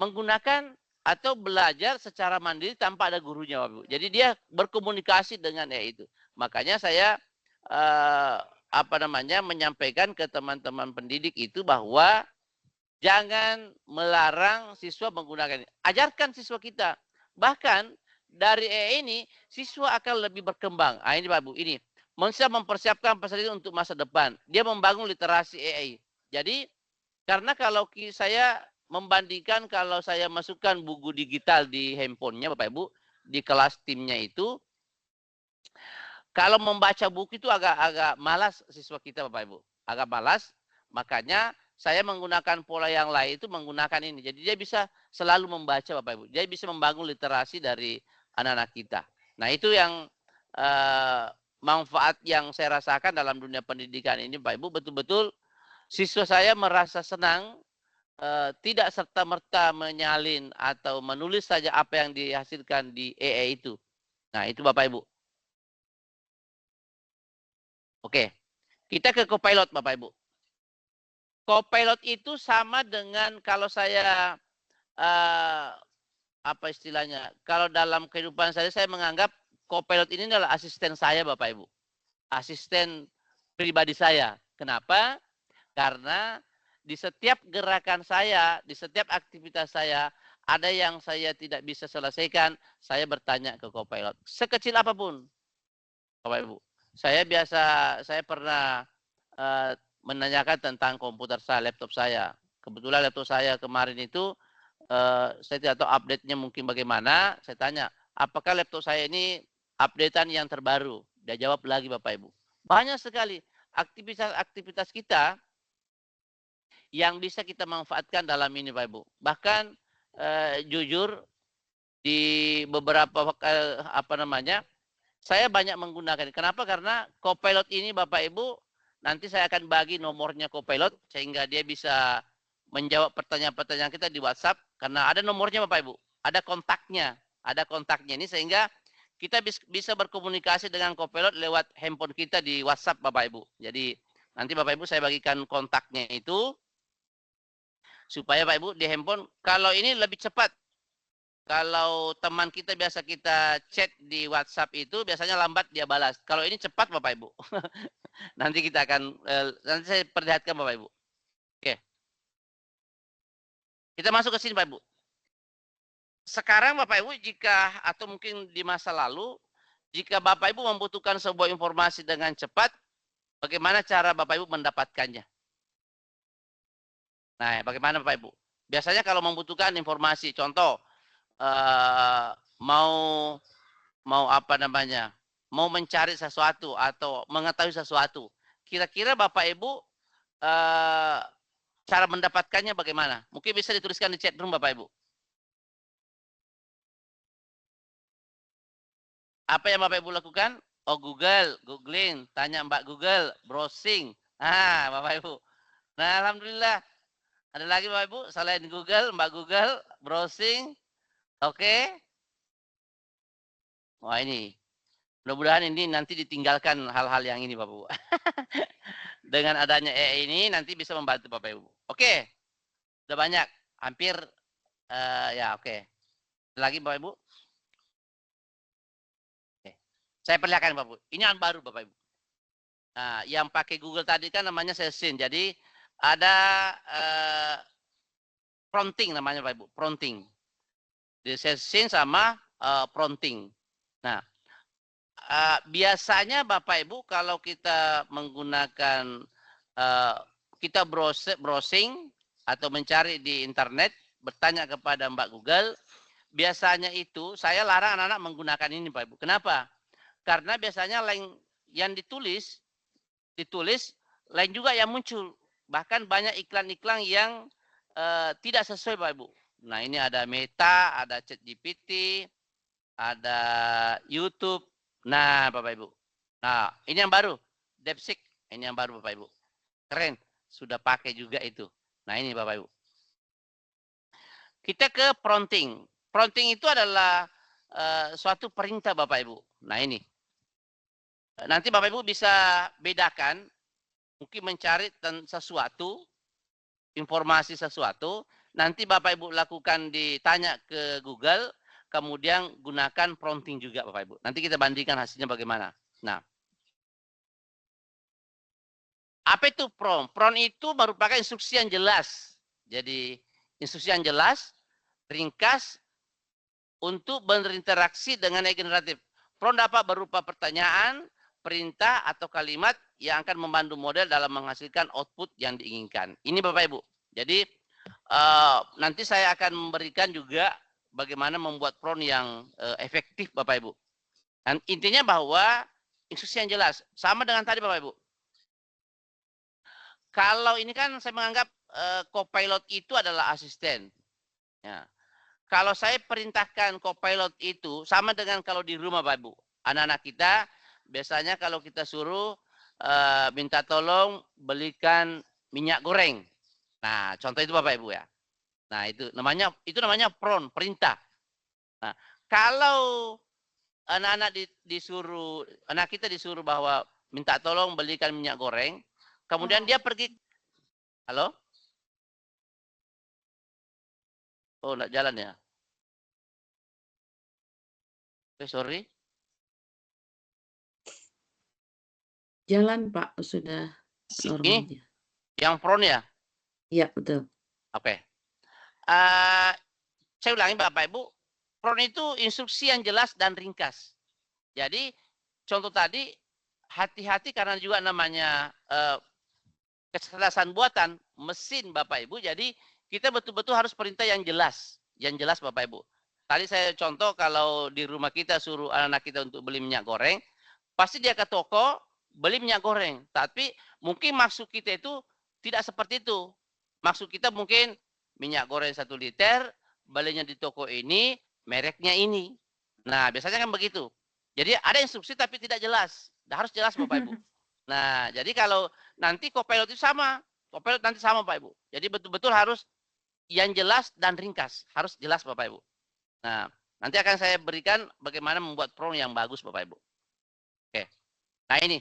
menggunakan atau belajar secara mandiri tanpa ada gurunya Bapak Ibu. Jadi, dia berkomunikasi dengan AI itu. Makanya saya menyampaikan ke teman-teman pendidik itu bahwa jangan melarang siswa menggunakan ini. Ajarkan siswa kita. Bahkan dari AI ini siswa akan lebih berkembang. Ini Pak Bu, ini Manusia mempersiapkan pesan itu untuk masa depan. Dia membangun literasi AI. Jadi karena kalau saya membandingkan kalau saya masukkan buku digital di handphonenya Bapak Ibu, di kelas timnya itu, kalau membaca buku itu agak malas siswa kita Bapak Ibu. Agak malas, makanya saya menggunakan pola yang lain itu menggunakan ini. Jadi dia bisa selalu membaca Bapak Ibu. Dia bisa membangun literasi dari anak-anak kita. Nah itu yang manfaat yang saya rasakan dalam dunia pendidikan ini Bapak Ibu. Betul-betul siswa saya merasa senang, tidak serta-merta menyalin atau menulis saja apa yang dihasilkan di AI itu. Nah itu Bapak Ibu. Oke, kita ke Copilot Bapak Ibu. Copilot itu sama dengan kalau saya apa istilahnya? Kalau dalam kehidupan saya menganggap Copilot ini adalah asisten saya Bapak Ibu. Asisten pribadi saya. Kenapa? Karena di setiap gerakan saya, di setiap aktivitas saya, ada yang saya tidak bisa selesaikan, saya bertanya ke Copilot. Sekecil apapun, Bapak Ibu. Saya pernah menanyakan tentang komputer saya, laptop saya. Kebetulan laptop saya kemarin itu, saya tidak tahu update-nya mungkin bagaimana. Saya tanya, apakah laptop saya ini update-an yang terbaru? Dia jawab lagi Bapak Ibu. Banyak sekali aktivitas kita yang bisa kita manfaatkan dalam ini Bapak Ibu. Bahkan jujur di beberapa saya banyak menggunakan. Kenapa? Karena Copilot ini Bapak Ibu, nanti saya akan bagi nomornya Copilot sehingga dia bisa menjawab pertanyaan-pertanyaan kita di WhatsApp karena ada nomornya Bapak Ibu, ada kontaknya ini sehingga kita bisa berkomunikasi dengan Copilot lewat handphone kita di WhatsApp Bapak Ibu. Jadi nanti Bapak Ibu saya bagikan kontaknya itu supaya Bapak Ibu di handphone, kalau ini lebih cepat. Kalau teman kita biasa kita chat di WhatsApp itu biasanya lambat dia balas. Kalau ini cepat Bapak Ibu. Nanti kita akan nanti saya perlihatkan Bapak Ibu. Oke. Kita masuk ke sini Bapak Ibu. Sekarang Bapak Ibu jika atau mungkin di masa lalu jika Bapak Ibu membutuhkan sebuah informasi dengan cepat, bagaimana cara Bapak Ibu mendapatkannya? Nah, bagaimana Bapak Ibu? Biasanya kalau membutuhkan informasi, contoh mau apa namanya? Mau mencari sesuatu atau mengetahui sesuatu. Kira-kira Bapak Ibu cara mendapatkannya bagaimana? Mungkin bisa dituliskan di chat room Bapak Ibu. Apa yang Bapak Ibu lakukan? Oh googling, tanya Mbak Google, browsing. Ah, Bapak Ibu. Nah, alhamdulillah. Ada lagi Bapak Ibu selain Google, Mbak Google, browsing. Oke. Wah ini. Mudah-mudahan ini nanti ditinggalkan hal-hal yang ini Bapak Ibu. Dengan adanya AI ini nanti bisa membantu Bapak Ibu. Oke. Sudah banyak. Hampir ya oke. Lagi Bapak Ibu. Oke. Saya perlihatkan Bapak Ibu. Ini yang baru Bapak Ibu. Nah, yang pakai Google tadi kan namanya Session. Jadi ada prompting namanya Bapak Ibu. Prompting. Di Session sama prompting. Nah, biasanya Bapak Ibu kalau kita menggunakan kita browsing atau mencari di internet, bertanya kepada Mbak Google, biasanya itu saya larang anak-anak menggunakan ini Bapak Ibu. Kenapa? Karena biasanya yang ditulis lain juga yang muncul. Bahkan banyak iklan-iklan yang tidak sesuai Bapak Ibu. Nah ini ada Meta, ada ChatGPT, ada YouTube. Nah Bapak Ibu. Nah ini yang baru. DeepSeek. Ini yang baru Bapak Ibu. Keren. Sudah pakai juga itu. Nah ini Bapak Ibu. Kita ke prompting. Prompting itu adalah suatu perintah Bapak Ibu. Nah ini. Nanti Bapak Ibu bisa bedakan. Mungkin mencari sesuatu. Informasi sesuatu. Nanti Bapak Ibu lakukan ditanya ke Google. Kemudian gunakan prompting juga Bapak Ibu. Nanti kita bandingkan hasilnya bagaimana. Nah. Apa itu prompt? Prompt itu merupakan instruksi yang jelas. Jadi instruksi yang jelas, ringkas, untuk berinteraksi dengan AI generatif. Prompt dapat berupa pertanyaan, perintah atau kalimat yang akan membantu model dalam menghasilkan output yang diinginkan. Ini Bapak Ibu. Jadi nanti saya akan memberikan juga bagaimana membuat prompt yang efektif Bapak Ibu. Dan intinya bahwa instruksi yang jelas sama dengan tadi Bapak Ibu. Kalau ini kan saya menganggap Copilot itu adalah asisten. Ya. Kalau saya perintahkan Copilot itu sama dengan kalau di rumah Bapak Ibu. Anak-anak kita biasanya kalau kita suruh minta tolong belikan minyak goreng. Nah, contoh itu Bapak Ibu ya. Nah, itu namanya prompt, perintah. Nah, kalau anak kita disuruh bahwa minta tolong belikan minyak goreng, kemudian dia pergi. Halo? Oh, enggak jalan ya? Sorry. Jalan Pak, sudah normal. Ini yang prompt ya? Iya, betul. Oke. Saya ulangi Bapak Ibu, prompt itu instruksi yang jelas dan ringkas. Jadi contoh tadi hati-hati karena juga namanya kecerdasan buatan mesin Bapak Ibu. Jadi kita betul-betul harus perintah yang jelas Bapak Ibu. Tadi saya contoh kalau di rumah kita suruh anak-anak kita untuk beli minyak goreng, pasti dia ke toko beli minyak goreng. Tapi mungkin maksud kita itu tidak seperti itu. Maksud kita mungkin minyak goreng 1 liter, belinya di toko ini, mereknya ini. Nah, biasanya kan begitu. Jadi ada instruksi tapi tidak jelas. Harus jelas Bapak Ibu. Nah, jadi kalau nanti Copilot itu sama. Copilot nanti sama Bapak Ibu. Jadi betul-betul harus yang jelas dan ringkas. Harus jelas Bapak Ibu. Nah, nanti akan saya berikan bagaimana membuat prompt yang bagus Bapak Ibu. Oke. Nah, ini.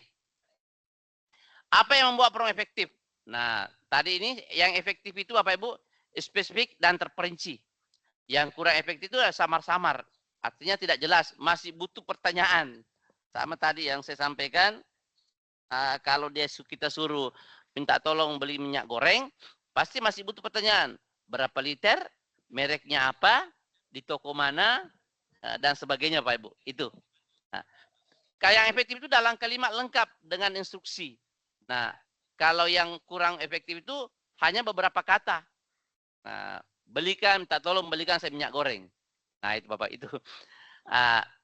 Apa yang membuat prompt efektif? Nah, tadi ini yang efektif itu Bapak Ibu spesifik dan terperinci. Yang kurang efektif itu samar-samar. Artinya tidak jelas, masih butuh pertanyaan. Sama tadi yang saya sampaikan, kalau kita suruh minta tolong beli minyak goreng, pasti masih butuh pertanyaan. Berapa liter, mereknya apa, di toko mana, dan sebagainya Pak Ibu. Itu. Nah, yang efektif itu dalam kalimat lengkap dengan instruksi. Nah, kalau yang kurang efektif itu hanya beberapa kata. Nah, minta tolong belikan saya minyak goreng. Nah, itu Bapak itu.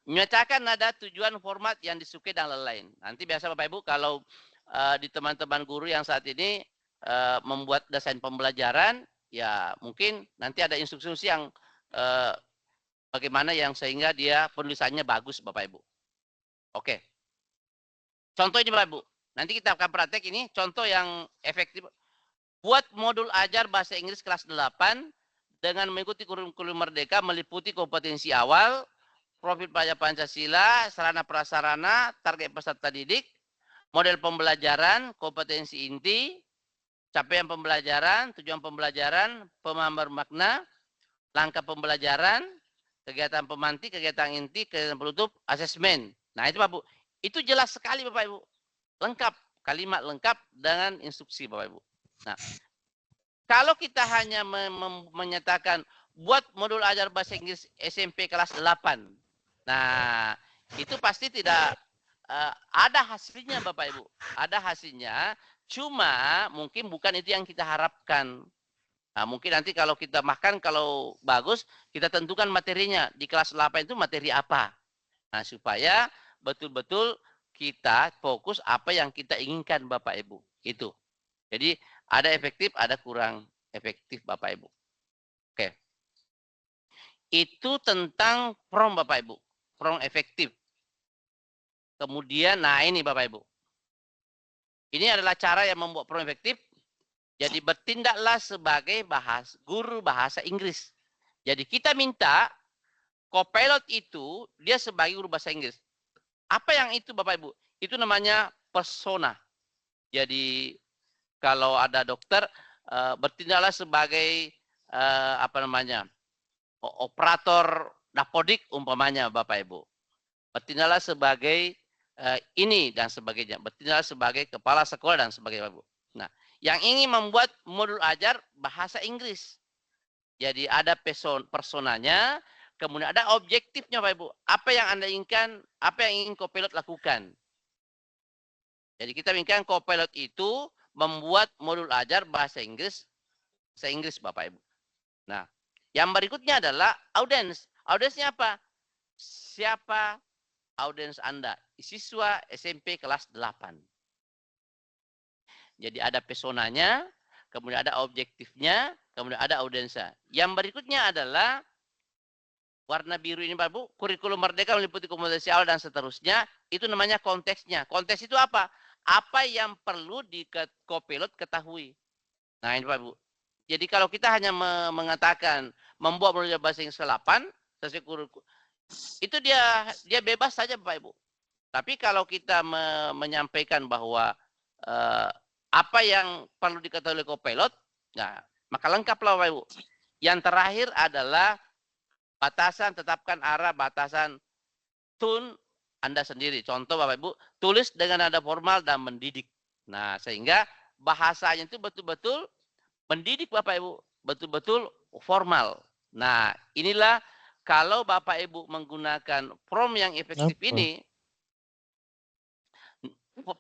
Menyatakan nada tujuan format yang disukai dan lain-lain. Nanti biasa Bapak Ibu kalau di teman-teman guru yang saat ini membuat desain pembelajaran, ya mungkin nanti ada instruksi yang bagaimana yang sehingga dia penulisannya bagus Bapak Ibu. Oke. Contoh ini Bapak Ibu. Nanti kita akan praktek ini contoh yang efektif. Buat modul ajar bahasa Inggris kelas 8 dengan mengikuti kurikulum Merdeka meliputi kompetensi awal, profil pelajar Pancasila, sarana prasarana, target peserta didik, model pembelajaran, kompetensi inti, capaian pembelajaran, tujuan pembelajaran, pemahaman bermakna, langkah pembelajaran, kegiatan pemantik, kegiatan inti, kegiatan penutup, asesmen. Nah itu Bapak Ibu. Itu jelas sekali Bapak Ibu. Lengkap, kalimat lengkap dengan instruksi Bapak Ibu. Nah, kalau kita hanya menyatakan buat modul ajar bahasa Inggris SMP kelas 8. Nah, itu pasti tidak ada hasilnya Bapak Ibu. Ada hasilnya, cuma mungkin bukan itu yang kita harapkan. Nah, mungkin nanti kalau kita makan, kalau bagus, kita tentukan materinya. Di kelas 8 itu materi apa. Nah, supaya betul-betul kita fokus apa yang kita inginkan Bapak Ibu. Itu. Jadi ada efektif, ada kurang efektif Bapak Ibu. Oke. Itu tentang prompt Bapak Ibu. Prompt efektif. Kemudian, nah ini Bapak Ibu. Ini adalah cara yang membuat prompt efektif. Jadi bertindaklah sebagai guru bahasa Inggris. Jadi kita minta Copilot itu dia sebagai guru bahasa Inggris. Apa yang itu Bapak Ibu? Itu namanya persona. Jadi kalau ada dokter bertindaklah sebagai operator dapodik umpamanya Bapak Ibu. Bertindaklah sebagai ini dan sebagainya. Bertindaklah sebagai kepala sekolah dan sebagainya Bapak Ibu. Nah, yang ingin membuat modul ajar bahasa Inggris. Jadi ada personanya, kemudian ada objektifnya Bapak Ibu. Apa yang Anda inginkan, apa yang ingin Copilot lakukan. Jadi kita inginkan Copilot itu membuat modul ajar bahasa Inggris Bapak Ibu. Nah, yang berikutnya adalah audience. Audiensnya apa? Siapa audiens Anda? Siswa SMP kelas 8. Jadi ada pesonanya, kemudian ada objektifnya, kemudian ada audiensnya. Yang berikutnya adalah warna biru ini Pak Bu, kurikulum merdeka meliputi komunikasi awal dan seterusnya, itu namanya konteksnya. Konteks itu apa? Apa yang perlu di Copilot ketahui. Nah ini Pak Bu. Jadi kalau kita hanya mengatakan membuat belajar bahasa Inggris ke-8 sesuai kurikulum, itu dia bebas saja Bapak Ibu. Tapi kalau kita menyampaikan bahwa apa yang perlu diketahui oleh Copilot, nah maka lengkaplah Bapak Ibu. Yang terakhir adalah batasan, tetapkan arah, batasan, tone Anda sendiri. Contoh Bapak Ibu, tulis dengan nada formal dan mendidik. Nah, sehingga bahasanya itu betul-betul mendidik Bapak Ibu, betul-betul formal. Nah, inilah kalau Bapak Ibu menggunakan prompt yang efektif ini,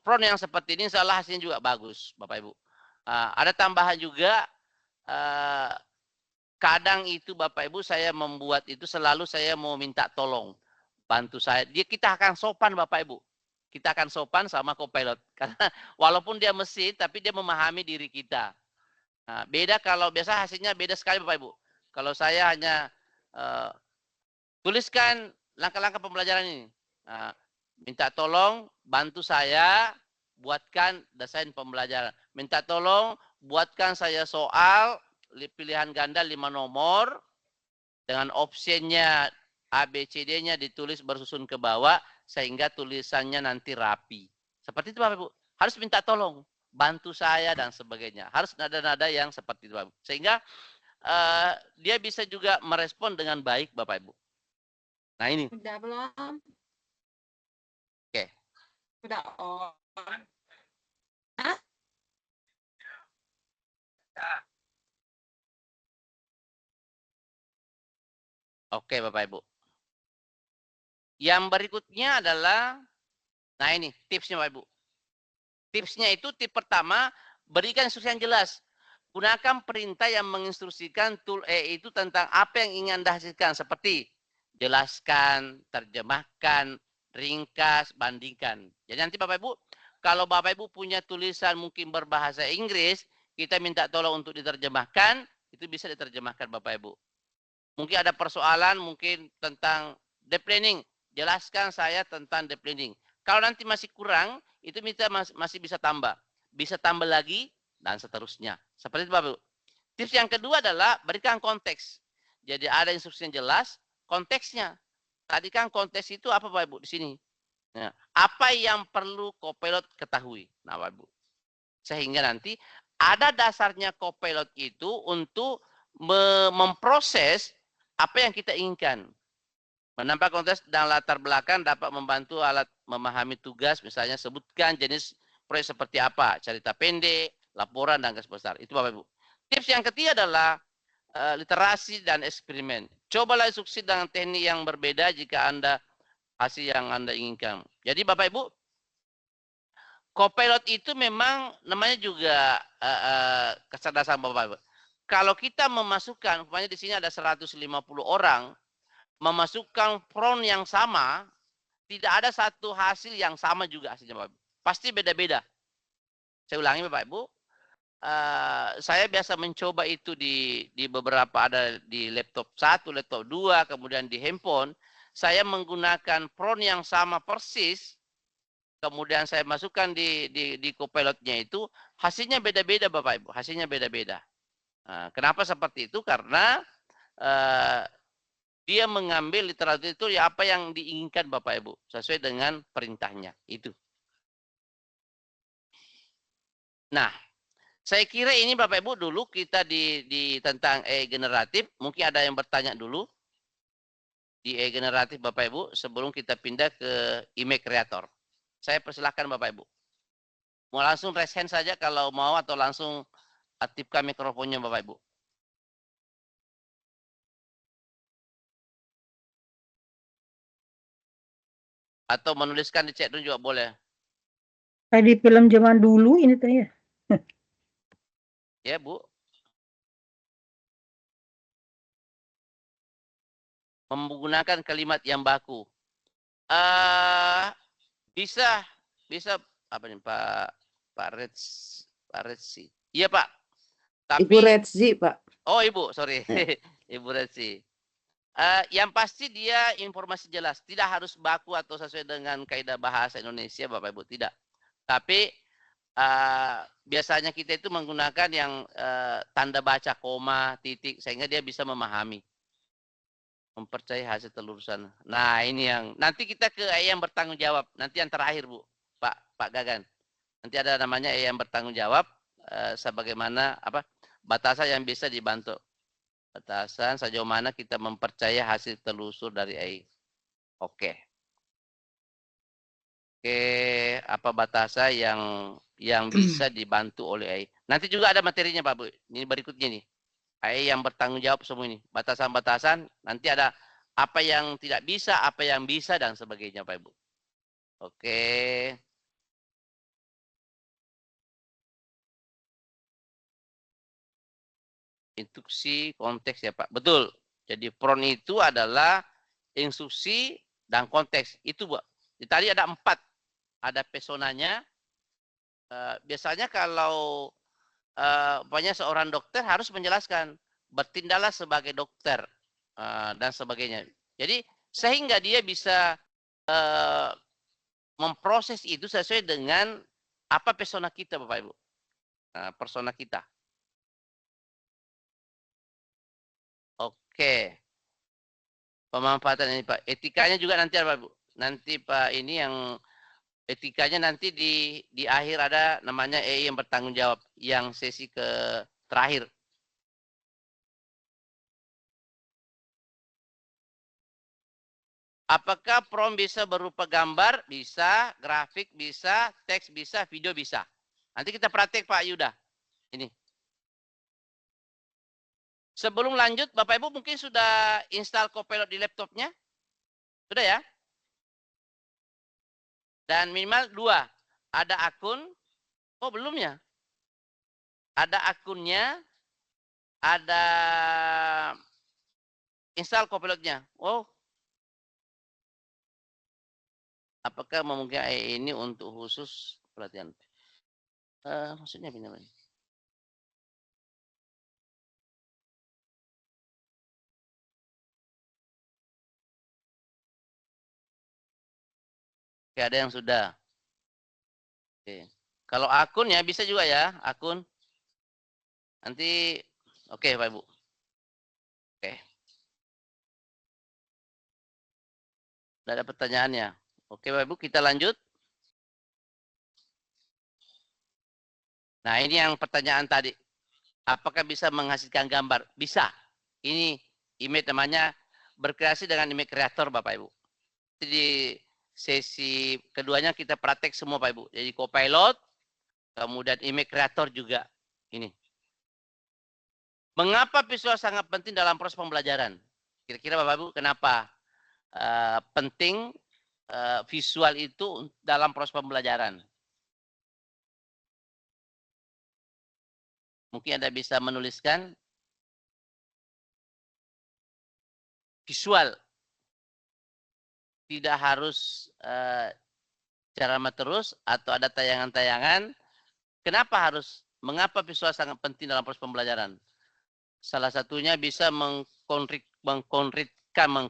prompt yang seperti ini, insya Allah hasilnya juga bagus, Bapak Ibu. Ada tambahan juga, kadang itu Bapak Ibu saya membuat itu selalu saya mau minta tolong bantu saya. Kita akan sopan Bapak Ibu. Kita akan sopan sama Copilot karena walaupun dia mesin tapi dia memahami diri kita. Nah, beda kalau biasa hasilnya beda sekali Bapak Ibu. Kalau saya hanya tuliskan langkah-langkah pembelajaran ini. Nah, minta tolong bantu saya buatkan desain pembelajaran. Minta tolong buatkan saya soal pilihan ganda 5 nomor dengan opsinya ABCD-nya ditulis bersusun ke bawah sehingga tulisannya nanti rapi. Seperti itu Bapak Ibu. Harus minta tolong, bantu saya dan sebagainya. Harus nada-nada yang seperti itu Bapak Ibu. Sehingga dia bisa juga merespon dengan baik Bapak Ibu. Nah ini. Udah belum? Oke. Udah on. Hah? Oke Bapak Ibu. Yang berikutnya adalah, nah ini tipsnya Bapak Ibu. Tipsnya itu tip pertama, berikan instruksi yang jelas. Gunakan perintah yang menginstruksikan tool itu tentang apa yang ingin Anda hasilkan. Seperti jelaskan, terjemahkan, ringkas, bandingkan. Jadi nanti Bapak Ibu, kalau Bapak Ibu punya tulisan mungkin berbahasa Inggris, kita minta tolong untuk diterjemahkan, itu bisa diterjemahkan Bapak Ibu. Mungkin ada persoalan mungkin tentang deep learning. Jelaskan saya tentang deep learning. Kalau nanti masih kurang, itu kita masih bisa tambah. Bisa tambah lagi, dan seterusnya. Seperti itu Bapak Ibu. Tips yang kedua adalah berikan konteks. Jadi ada instruksi yang jelas, konteksnya. Tadi kan konteks itu apa Bapak Ibu di sini? Nah, apa yang perlu Copilot ketahui? Nah Bapak Ibu. Sehingga nanti ada dasarnya Copilot itu untuk memproses apa yang kita inginkan. Menambah konteks dan latar belakang dapat membantu alat memahami tugas, misalnya sebutkan jenis proyek seperti apa, cerita pendek, laporan, dan garis besar. Itu Bapak Ibu. Tips yang ketiga adalah literasi dan eksperimen. Cobalah instruksi dengan teknik yang berbeda jika Anda hasil yang Anda inginkan. Jadi Bapak Ibu, Copilot itu memang namanya juga kecerdasan Bapak Ibu. Kalau kita memasukkan, umpamanya di sini ada 150 orang, memasukkan prompt yang sama, tidak ada satu hasil yang sama juga hasilnya Bapak Ibu. Pasti beda-beda. Saya ulangi Bapak Ibu, saya biasa mencoba itu di beberapa, ada di laptop 1, laptop 2, kemudian di handphone. Saya menggunakan prompt yang sama persis, kemudian saya masukkan di Copilot-nya itu, hasilnya beda-beda Bapak Ibu, hasilnya beda-beda. Kenapa seperti itu? Karena dia mengambil literatur itu ya apa yang diinginkan Bapak Ibu, sesuai dengan perintahnya itu. Nah, saya kira ini Bapak Ibu dulu kita di tentang generatif, mungkin ada yang bertanya dulu di generatif Bapak Ibu sebelum kita pindah ke image creator. Saya persilahkan Bapak Ibu. Mau langsung raise hand saja kalau mau atau langsung aktifkan mikrofonnya Bapak Ibu. Atau menuliskan di chat room juga boleh. Kayak di film zaman dulu ini teh ya. Ya, Bu. Menggunakan kalimat yang baku. Bisa apa nih Pak Retsi. Iya, Pak. Ibu Tapi Retzi, Pak. oh, Ibu, sorry. Ya. Ibu Retsi. Yang pasti dia informasi jelas, tidak harus baku atau sesuai dengan kaidah bahasa Indonesia, Bapak Ibu, tidak. Tapi biasanya kita itu menggunakan yang tanda baca koma, titik, sehingga dia bisa memahami, mempercayai hasil telurusan. Nah, ini yang nanti kita ke yang bertanggung jawab. Nanti yang terakhir, Bu, Pak Gagan. Nanti ada namanya yang bertanggung jawab sebagaimana apa batasan yang bisa dibantu. Batasan sejauh mana kita mempercayai hasil telusur dari AI. Oke. Oke, apa batasan yang bisa dibantu oleh AI. Nanti juga ada materinya, Pak Bu. Ini berikutnya nih. AI yang bertanggung jawab semua ini. Batasan-batasan, nanti ada apa yang tidak bisa, apa yang bisa, dan sebagainya, Pak Ibu. Oke. Instruksi konteks ya Pak. Betul. Jadi prompt itu adalah instruksi dan konteks. Itu Bu. Tadi ada 4. Ada personanya. Biasanya kalau pokoknya seorang dokter harus menjelaskan. Bertindaklah sebagai dokter. Dan sebagainya. Jadi sehingga dia bisa memproses itu sesuai dengan apa persona kita Bapak Ibu. Persona kita. Oke. Pemanfaatan ini Pak. Etikanya juga nanti apa Bu? Nanti Pak ini yang etikanya nanti di akhir ada namanya AI yang bertanggung jawab. Yang sesi ke terakhir. Apakah prompt bisa berupa gambar? Bisa. Grafik bisa. Teks bisa. Video bisa. Nanti kita praktek Pak Yuda. Ini. Sebelum lanjut, Bapak Ibu mungkin sudah install Copilot di laptopnya? Sudah ya? Dan minimal 2. Ada akun. Oh, belum ya? Ada akunnya. Ada install Copilotnya. Oh. Apakah memungkinkan AI ini untuk khusus pelatihan? Maksudnya apa namanya? Oke, ada yang sudah. Oke. Kalau akun ya bisa juga ya, akun. Nanti, oke Pak Ibu. Oke. Tidak ada pertanyaannya. Oke Pak Ibu, kita lanjut. Nah ini yang pertanyaan tadi. Apakah bisa menghasilkan gambar? Bisa. Ini image namanya berkreasi dengan image creator Bapak Ibu. Jadi sesi keduanya kita praktek semua Pak Ibu. Jadi Copilot, kemudian image creator juga. Ini. Mengapa visual sangat penting dalam proses pembelajaran? Kira-kira Bapak Ibu kenapa penting visual itu dalam proses pembelajaran? Mungkin Anda bisa menuliskan visual. Tidak harus ceramah terus atau ada tayangan-tayangan. Mengapa visual sangat penting dalam proses pembelajaran? Salah satunya bisa mengkonkretkan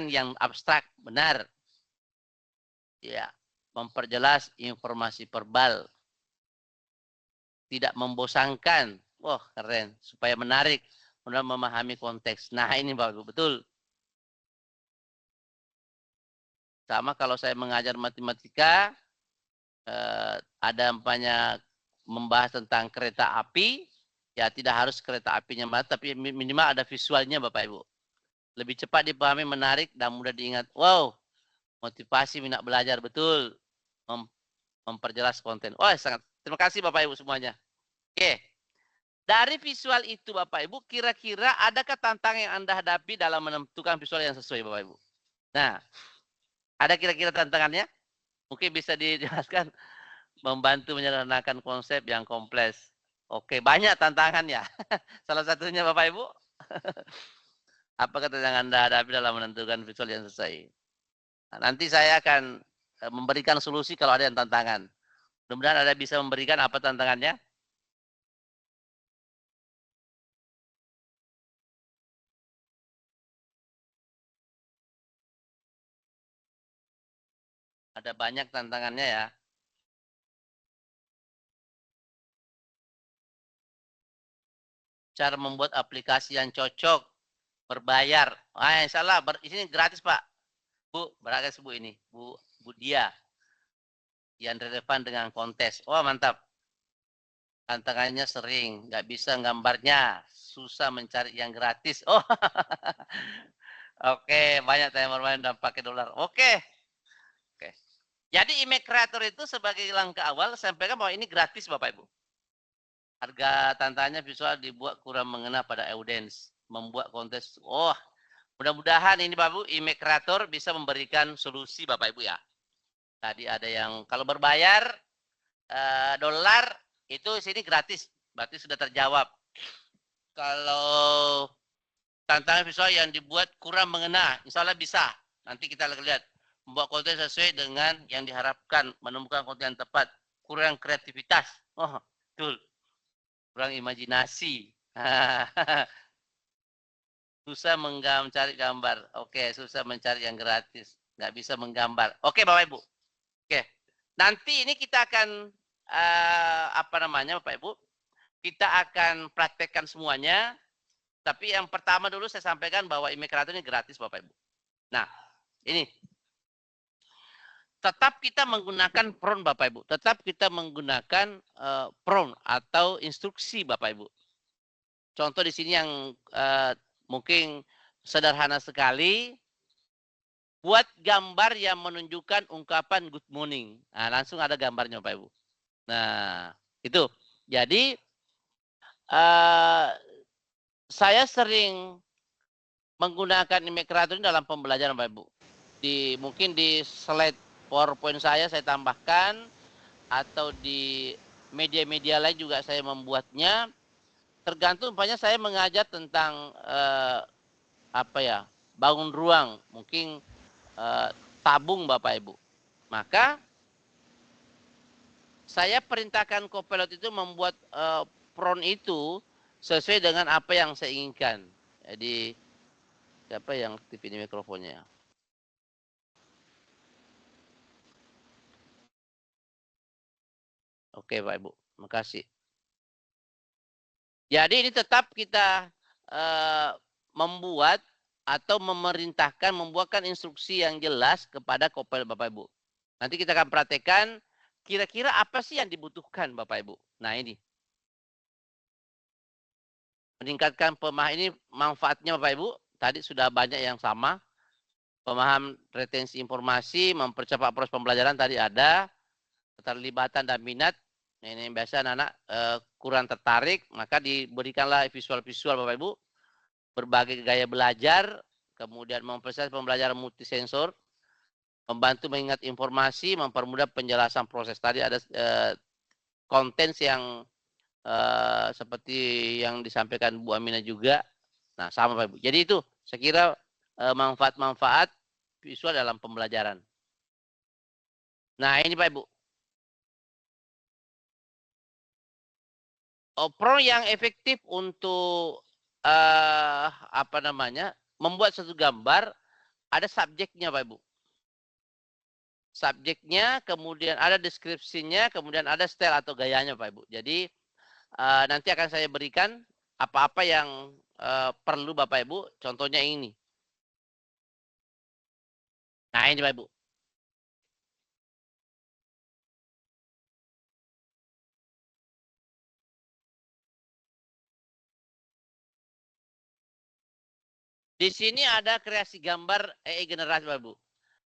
yang abstrak, benar. Ya, memperjelas informasi verbal. Tidak membosankan. Wah, keren. Supaya menarik. Mudah memahami konteks. Nah, ini bagus. Betul. Sama kalau saya mengajar matematika, ada banyak membahas tentang kereta api, ya tidak harus kereta apinya tapi minimal ada visualnya Bapak Ibu. Lebih cepat dipahami, menarik, dan mudah diingat. Wow, motivasi minat belajar, betul. Memperjelas konten. Wah, sangat. Terima kasih Bapak Ibu semuanya. Oke. Dari visual itu Bapak Ibu, kira-kira adakah tantangan yang Anda hadapi dalam menentukan visual yang sesuai Bapak Ibu? Nah, ada kira-kira tantangannya? Mungkin bisa dijelaskan membantu menyederhanakan konsep yang kompleks. Oke, banyak tantangannya. Salah satunya Bapak Ibu, apa tantangan Anda hadapi dalam menentukan visual yang sesuai? Nah, nanti saya akan memberikan solusi kalau ada yang tantangan. Mudah-mudahan Anda bisa memberikan apa tantangannya. Ada banyak tantangannya ya. Cara membuat aplikasi yang cocok, berbayar. Insya Allah, ini gratis Pak. Bu, beragas Bu ini. Bu Dia. Yang relevan dengan kontes. Oh mantap. Tantangannya sering. Nggak bisa gambarnya. Susah mencari yang gratis. Oh, oke. Banyak yang bermain dan pakai dolar. Oke. Jadi image creator itu sebagai langkah awal, sampaikan bahwa ini gratis Bapak Ibu. Harga tantangannya visual dibuat kurang mengena pada audience. Membuat kontes. Oh, mudah-mudahan ini Bapak Ibu, image creator bisa memberikan solusi Bapak Ibu ya. Tadi ada yang kalau berbayar dolar itu sini gratis. Berarti sudah terjawab. Kalau tantangan visual yang dibuat kurang mengena, insya Allah bisa. Nanti kita lihat. Membuat konten sesuai dengan yang diharapkan, menemukan konten yang tepat, kurang kreativitas. Oh, betul. Kurang imajinasi. Susah mencari gambar. Oke, susah mencari yang gratis. Nggak bisa menggambar. Oke, Bapak Ibu. Oke. Nanti ini kita akan Bapak Ibu? Kita akan praktekkan semuanya. Tapi yang pertama dulu saya sampaikan bahwa image creator ini gratis Bapak Ibu. Nah, ini tetap kita menggunakan prompt Bapak Ibu. Tetap kita menggunakan prompt atau instruksi Bapak Ibu. Contoh di sini yang mungkin sederhana sekali. Buat gambar yang menunjukkan ungkapan good morning. Nah, langsung ada gambarnya Bapak Ibu. Nah, itu. Jadi, saya sering menggunakan image creator ini dalam pembelajaran Bapak Ibu. Mungkin di slide PowerPoint saya tambahkan, atau di media-media lain juga saya membuatnya. Tergantung umpamanya saya mengajar tentang bangun ruang, mungkin tabung Bapak Ibu. Maka saya perintahkan Copilot itu membuat prompt itu sesuai dengan apa yang saya inginkan. Jadi siapa yang aktif ini mikrofonnya? Oke Pak Ibu, makasih. Jadi ini tetap kita membuat atau memerintahkan, membuatkan instruksi yang jelas kepada Copilot Bapak Ibu. Nanti kita akan praktekkan kira-kira apa sih yang dibutuhkan Bapak Ibu. Nah ini. Meningkatkan pemahaman ini manfaatnya Bapak Ibu. Tadi sudah banyak yang sama. Pemaham retensi informasi, mempercepat proses pembelajaran tadi ada. Keterlibatan dan minat. Ini biasa anak-anak kurang tertarik, maka diberikanlah visual-visual Bapak Ibu. Berbagai gaya belajar, kemudian mempercepat pembelajaran multisensor, membantu mengingat informasi, mempermudah penjelasan proses. Tadi ada konten yang seperti yang disampaikan Bu Aminah juga. Nah, sama Pak Ibu. Jadi itu saya kira manfaat-manfaat visual dalam pembelajaran. Nah, ini Pak Ibu. Prompt yang efektif untuk membuat satu gambar, ada subjeknya Pak Ibu. Subjeknya, kemudian ada deskripsinya, kemudian ada style atau gayanya Pak Ibu. Jadi nanti akan saya berikan apa-apa yang perlu Bapak Ibu. Contohnya ini. Nah ini Bapak Ibu. Di sini ada kreasi gambar AI generasi Bapak Ibu.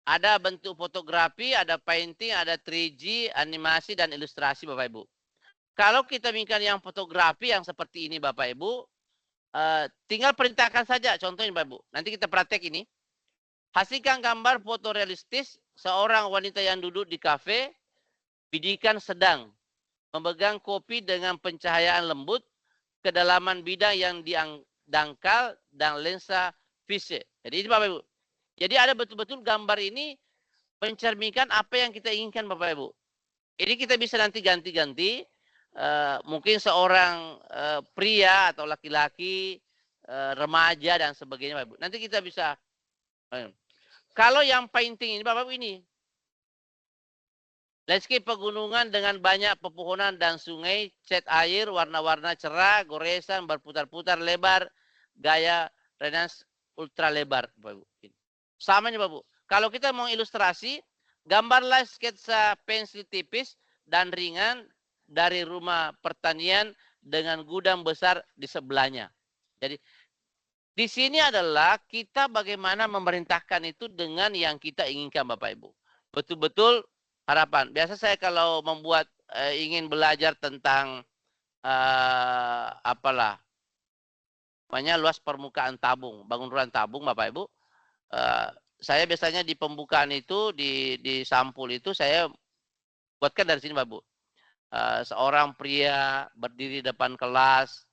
Ada bentuk fotografi, ada painting, ada 3D, animasi, dan ilustrasi Bapak Ibu. Kalau kita inginkan yang fotografi yang seperti ini Bapak Ibu, tinggal perintahkan saja contohnya Bapak Ibu. Nanti kita praktek ini. Hasilkan gambar foto realistis seorang wanita yang duduk di kafe, bidikan sedang, memegang kopi dengan pencahayaan lembut, kedalaman bidang yang dangkal, dan lensa vise. Jadi ini Bapak Ibu. Jadi ada betul-betul gambar ini mencerminkan apa yang kita inginkan Bapak Ibu. Ini kita bisa nanti ganti-ganti, mungkin seorang pria atau laki-laki, remaja dan sebagainya Bapak Ibu. Nanti kita bisa, kalau yang painting ini Bapak Ibu ini, landscape pegunungan dengan banyak pepohonan dan sungai, cat air, warna-warna cerah, goresan, berputar-putar lebar, gaya Renaissance ultra lebar Bapak Ibu. Samanya Bapak Ibu. Kalau kita mau ilustrasi, gambarlah sketsa pensil tipis dan ringan dari rumah pertanian dengan gudang besar di sebelahnya. Jadi di sini adalah kita bagaimana memerintahkan itu dengan yang kita inginkan Bapak Ibu. Betul-betul harapan. Biasa saya kalau membuat ingin belajar tentang apalah namanya luas permukaan tabung, bangunan tabung Bapak Ibu. Saya biasanya di pembukaan itu di sampul itu saya buatkan dari sini Bapak Ibu. Seorang pria berdiri depan kelas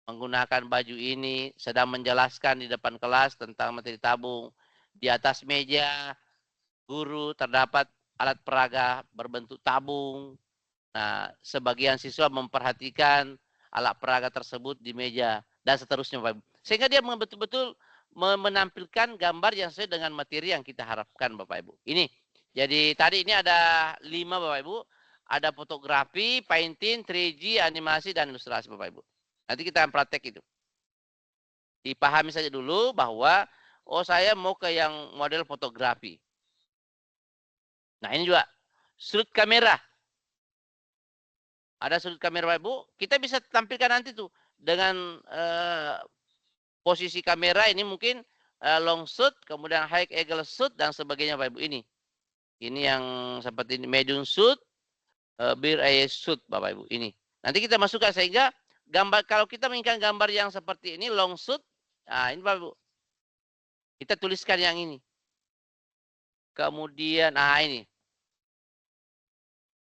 menggunakan baju ini sedang menjelaskan di depan kelas tentang materi tabung. Di atas meja guru terdapat alat peraga berbentuk tabung. Nah, sebagian siswa memperhatikan alat peraga tersebut di meja dan seterusnya Bapak Ibu. Sehingga dia betul-betul menampilkan gambar yang sesuai dengan materi yang kita harapkan Bapak Ibu. Ini. Jadi tadi ini ada 5 Bapak Ibu. Ada fotografi, painting, 3D, animasi, dan ilustrasi Bapak Ibu. Nanti kita akan praktek itu. Dipahami saja dulu bahwa, oh saya mau ke yang model fotografi. Nah ini juga sudut kamera. Ada sudut kamera Bapak Ibu. Kita bisa tampilkan nanti tuh dengan posisi kamera ini mungkin long shoot, kemudian high angle shoot dan sebagainya Bapak Ibu ini. Ini yang seperti ini medium shoot, bir eye shoot Bapak Ibu ini. Nanti kita masukkan sehingga gambar kalau kita menginginkan gambar yang seperti ini long shoot, nah ini Bapak Ibu. Kita tuliskan yang ini. Kemudian nah ini.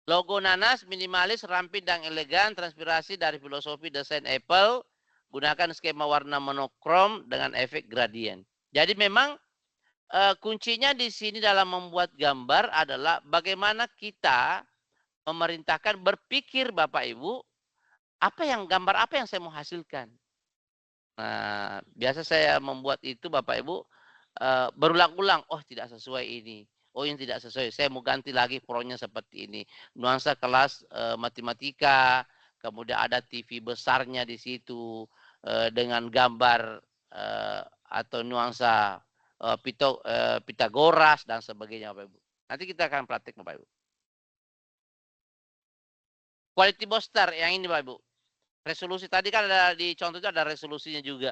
Logo nanas, minimalis, ramping dan elegan, transpirasi dari filosofi desain Apple, gunakan skema warna monokrom dengan efek gradien. Jadi memang kuncinya di sini dalam membuat gambar adalah bagaimana kita memerintahkan berpikir Bapak Ibu, gambar apa yang saya mau hasilkan. Nah, biasa saya membuat itu Bapak Ibu berulang-ulang, oh tidak sesuai ini. Oh ini tidak sesuai, saya mau ganti lagi frontnya seperti ini. Nuansa kelas matematika, kemudian ada TV besarnya di situ dengan gambar atau nuansa Pitagoras dan sebagainya Bapak Ibu. Nanti kita akan praktik Bapak Ibu. Quality booster yang ini Bapak Ibu. Resolusi tadi kan ada di contoh itu ada resolusinya juga.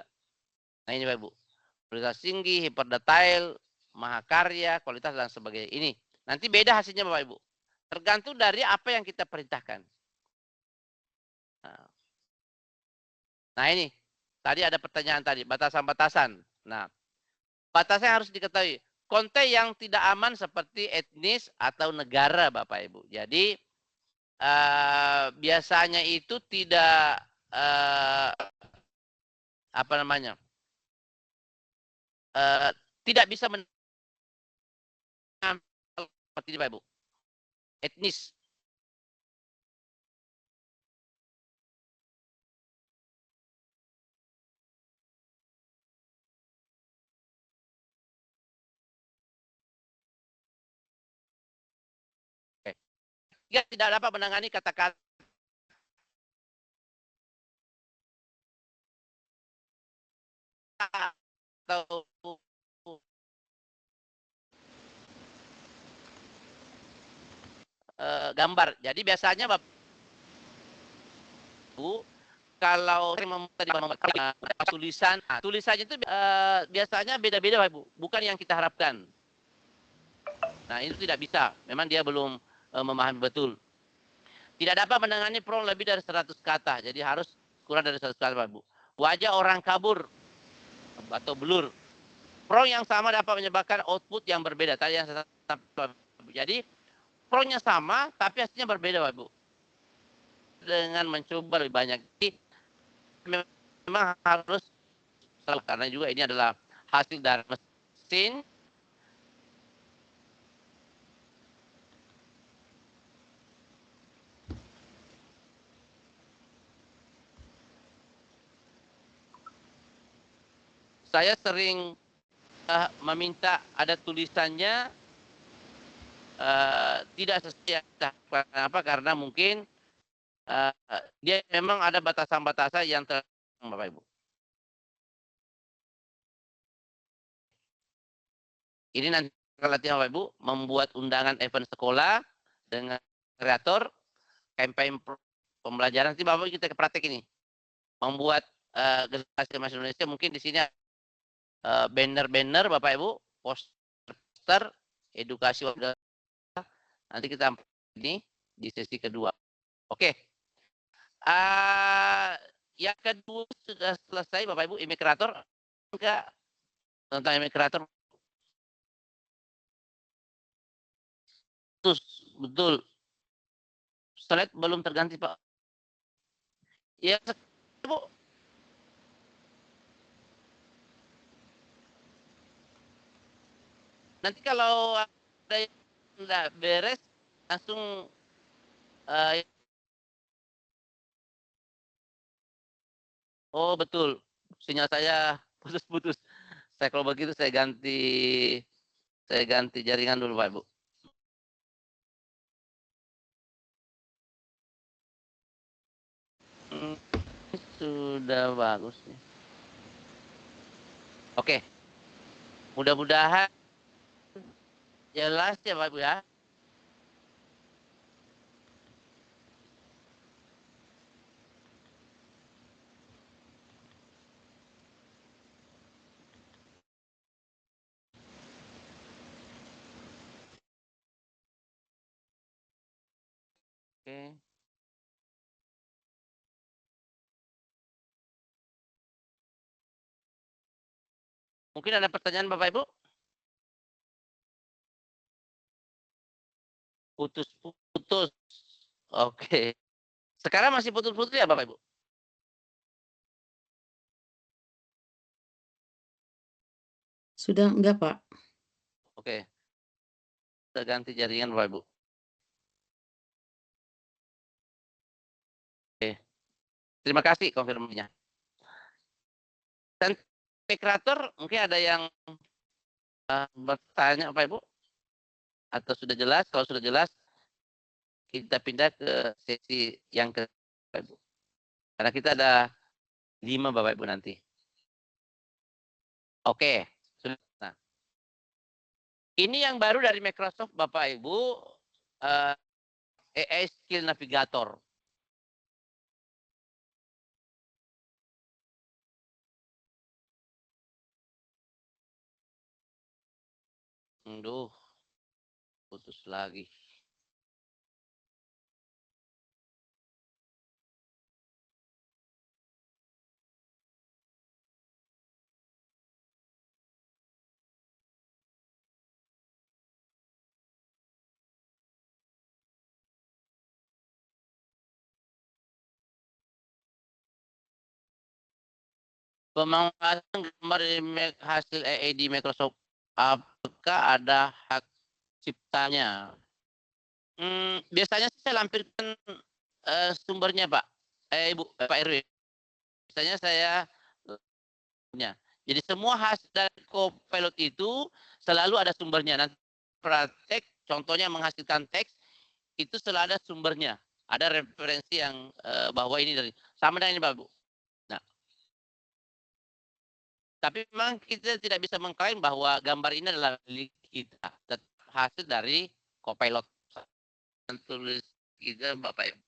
Nah ini Bapak Ibu. Kualitas tinggi, hiperdetail, mahakarya, kualitas dan sebagainya. Ini nanti beda hasilnya Bapak Ibu. Tergantung dari apa yang kita perintahkan. Nah ini tadi ada pertanyaan tadi batasan-batasan. Nah batasan harus diketahui. Konteks yang tidak aman seperti etnis atau negara Bapak Ibu. Jadi biasanya itu tidak tidak bisa seperti ini Bapak Ibu. Etnis. Dia tidak dapat menangani kata-kata atau gambar. Jadi biasanya Bapak Bu kalau tulisannya itu biasanya beda-beda Bapak Bu, bukan yang kita harapkan. Nah, itu tidak bisa. Memang dia belum memahami betul. Tidak dapat menangani prompt lebih dari 100 kata. Jadi harus kurang dari 100 kata Bapak Bu. Wajah orang kabur atau blur. prompt yang sama dapat menyebabkan output yang berbeda. Tadi yang saya sampaikan. Jadi promptnya sama, tapi hasilnya berbeda, Bapak Ibu. Dengan mencoba lebih banyak. Jadi, memang harus karena juga ini adalah hasil dari mesin. Saya sering meminta ada tulisannya tidak sesuai. Kenapa? Karena mungkin dia memang ada batasan-batasan yang Bapak Ibu. Ini nanti latihan Bapak Ibu membuat undangan event sekolah dengan kreator campaign pembelajaran. Nanti Bapak Ibu kita praktek ini membuat generasi mahasiswa Indonesia. Mungkin di sini banner-banner Bapak Ibu, poster edukasi. Nanti kita ini di sesi kedua. Oke. Yang kedua sudah selesai Bapak Ibu, imigrator enggak tentang imigrator. Betul. Slide belum terganti, Pak. Ya, Bu. Nanti kalau ada yang enggak beres langsung oh betul, sinyal saya putus-putus. Saya kalau begitu saya ganti jaringan dulu Pak Ibu. Sudah bagus nih. Oke, mudah-mudahan jelas ya Pak Ibu ya. Oke. Mungkin ada pertanyaan Bapak Ibu? Putus-putus. Oke. Sekarang masih putus-putus ya Bapak Ibu? Sudah enggak, Pak? Oke. Kita ganti jaringan Bapak Ibu. Oke. Terima kasih konfirmasinya. Dan kreator mungkin ada yang bertanya Bapak Ibu? Atau sudah jelas? Kalau sudah jelas, kita pindah ke sesi yang ke Bapak Ibu. Karena kita ada 5 Bapak Ibu nanti. Oke. Nah, ini yang baru dari Microsoft Bapak Ibu, AI Skill Navigator. Aduh, putus lagi. Pemanfaatan gambar hasil AI di Microsoft, apakah ada hak ciptanya? Biasanya saya lampirkan sumbernya Pak, Ibu, Pak RW. Biasanya saya punya. Jadi semua hasil dari Copilot itu selalu ada sumbernya. Nanti praktek, contohnya menghasilkan teks, itu selalu ada sumbernya. Ada referensi yang bahwa ini dari sama dengan ini Pak Bu. Nah, tapi memang kita tidak bisa mengklaim bahwa gambar ini adalah milik kita. Hasil dari Copilot. Tulis kita Bapak Ibu.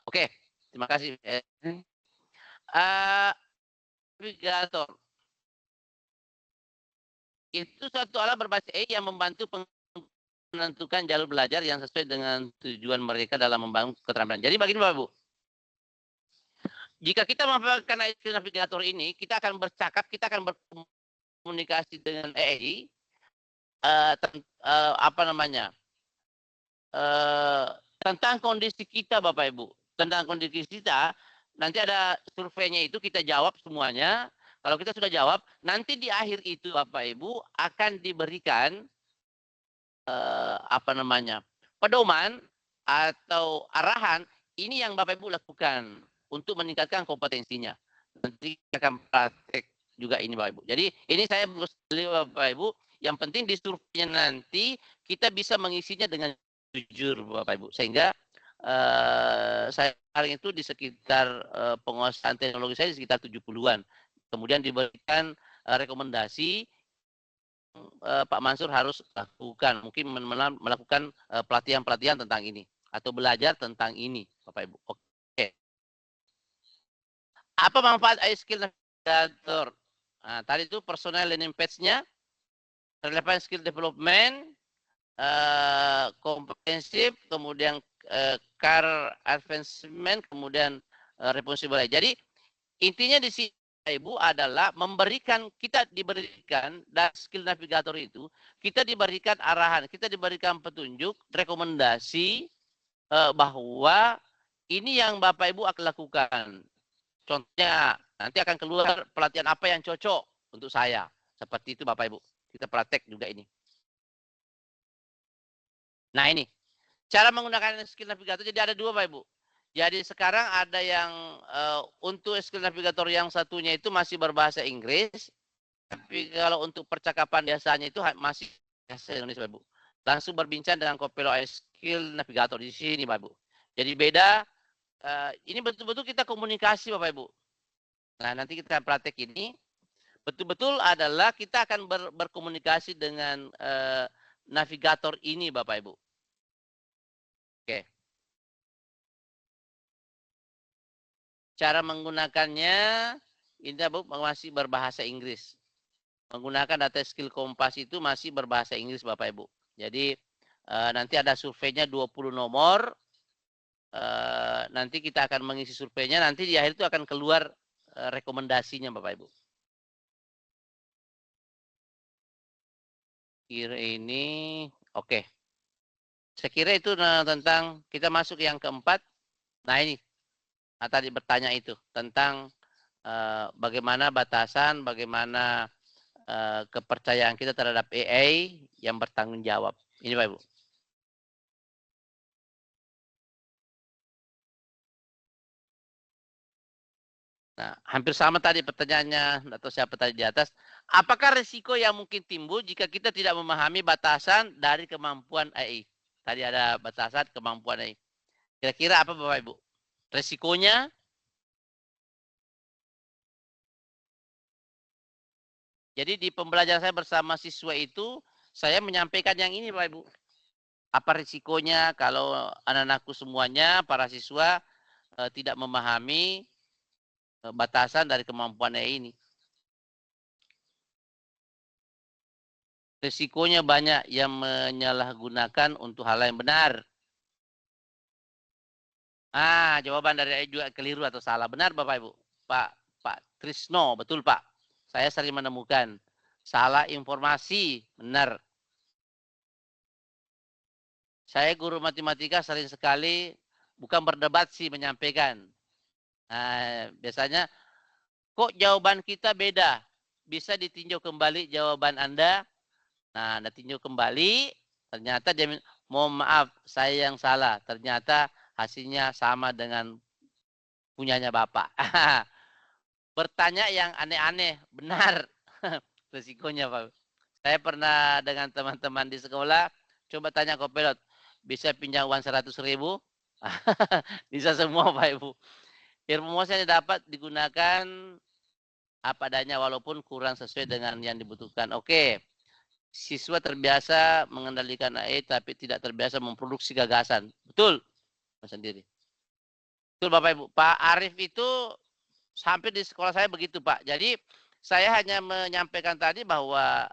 Oke, terima kasih. Navigator. Itu suatu alat berbasis AI yang membantu menentukan jalur belajar yang sesuai dengan tujuan mereka dalam membangun keterampilan. Jadi begini Bapak Ibu. Jika kita memanfaatkan navigator ini, kita akan bercakap, kita akan komunikasi dengan AI, tentang kondisi kita Bapak Ibu. Tentang kondisi kita, nanti ada surveinya itu kita jawab semuanya. Kalau kita sudah jawab, nanti di akhir itu Bapak Ibu akan diberikan pedoman atau arahan, ini yang Bapak Ibu lakukan untuk meningkatkan kompetensinya. Nanti akan praktek juga ini Bapak Ibu. Jadi ini saya bersedia Bapak Ibu, yang penting di surveinya nanti kita bisa mengisinya dengan jujur Bapak Ibu, sehingga saya sekarang itu di sekitar penguasaan teknologi saya di sekitar 70-an. Kemudian diberikan rekomendasi Pak Mansur harus lakukan, mungkin melakukan pelatihan-pelatihan tentang ini atau belajar tentang ini Bapak Ibu. Oke. Apa manfaat iSkill Navigator? Nah, tadi itu personal learning page-nya, relevan skill development, komprehensif, kemudian career advancement, kemudian responsible. Jadi intinya di sini Ibu adalah kita diberikan dan skill navigator itu, kita diberikan arahan, kita diberikan petunjuk, rekomendasi bahwa ini yang Bapak Ibu akan lakukan. Contohnya nanti akan keluar pelatihan apa yang cocok untuk saya. Seperti itu Bapak Ibu. Kita praktek juga ini. Nah ini, cara menggunakan skill navigator jadi ada dua Bapak Ibu. Jadi sekarang ada yang untuk skill navigator yang satunya itu masih berbahasa Inggris. Tapi kalau untuk percakapan biasanya itu masih bahasa Indonesia Bapak Ibu. Langsung berbincang dengan Copilot skill navigator di sini Bapak Ibu. Jadi beda, ini betul-betul kita komunikasi Bapak Ibu. Nah nanti kita praktek ini. Betul-betul adalah kita akan berkomunikasi dengan navigator ini Bapak Ibu. Oke. Cara menggunakannya, ini Bu masih berbahasa Inggris. Menggunakan data skill Kompas itu masih berbahasa Inggris Bapak Ibu. Jadi nanti ada surveinya 20 nomor. Nanti kita akan mengisi surveinya, nanti di akhir itu akan keluar rekomendasinya Bapak Ibu. Kira ini oke. Saya kira itu tentang kita masuk yang keempat. Nah ini, tadi bertanya itu tentang bagaimana batasan, bagaimana kepercayaan kita terhadap AI yang bertanggung jawab. Ini Pak Ibu. Nah, hampir sama tadi pertanyaannya atau siapa tadi di atas. Apakah risiko yang mungkin timbul jika kita tidak memahami batasan dari kemampuan AI? Tadi ada batasan kemampuan AI. Kira-kira apa Bapak Ibu? Risikonya? Jadi di pembelajaran saya bersama siswa itu, saya menyampaikan yang ini Bapak Ibu. Apa risikonya kalau anak-anakku semuanya, para siswa tidak memahami batasan dari kemampuan AI ini. Risikonya banyak yang menyalahgunakan untuk hal yang benar. Jawaban dari AI juga keliru atau salah. Benar Bapak Ibu. Pak Trisno, betul Pak. Saya sering menemukan salah informasi, benar. Saya guru matematika sering sekali bukan berdebat sih menyampaikan. Biasanya kok jawaban kita beda. Bisa ditinjau kembali jawaban Anda. Nah, Anda tinjau kembali, ternyata dia mohon maaf, saya yang salah. Ternyata hasilnya sama dengan punyanya Bapak. Bertanya yang aneh-aneh, benar. Resikonya Pak. Saya pernah dengan teman-teman di sekolah, coba tanya Copilot, bisa pinjam uang 100.000? Bisa semua Pak Ibu. Informasi yang dapat digunakan apa adanya walaupun kurang sesuai dengan yang dibutuhkan. Oke. Siswa terbiasa mengendalikan AI tapi tidak terbiasa memproduksi gagasan. Betul. Sendiri. Betul Bapak Ibu. Pak Arif itu sampai di sekolah saya begitu Pak. Jadi saya hanya menyampaikan tadi bahwa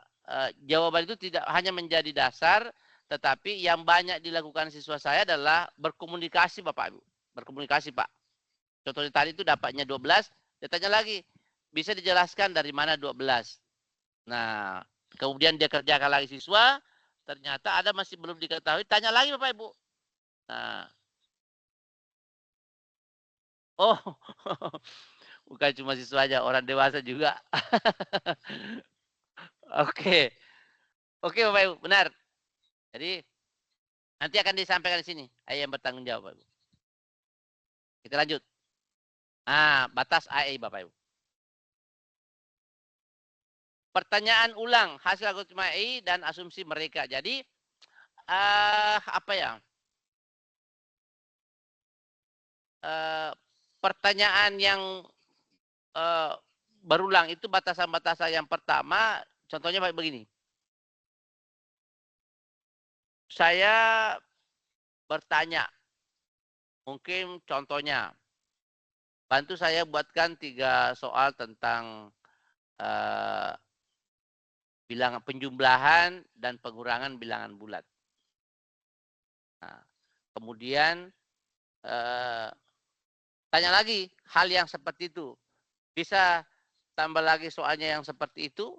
jawaban itu tidak hanya menjadi dasar, tetapi yang banyak dilakukan siswa saya adalah berkomunikasi Bapak Ibu. Berkomunikasi Pak. Contohnya tadi itu dapatnya 12, dia tanya lagi, bisa dijelaskan dari mana 12? Nah, kemudian dia kerjakan lagi siswa, ternyata ada masih belum diketahui, tanya lagi Bapak Ibu. Nah, oh, bukan cuma siswa aja, orang dewasa juga. Oke, oke Bapak Ibu, benar. Jadi nanti akan disampaikan di sini, AE yang bertanggung jawab Bapak Ibu. Kita lanjut. Nah, batas AE Bapak Ibu. Pertanyaan ulang hasil algoritma AI dan asumsi mereka. Jadi apa ya? Pertanyaan yang berulang itu batasan-batasan yang pertama. Contohnya begini. Saya bertanya, mungkin contohnya, bantu saya buatkan 3 soal tentang bilangan penjumlahan dan pengurangan bilangan bulat. Nah, kemudian tanya lagi hal yang seperti itu. Bisa tambah lagi soalnya yang seperti itu.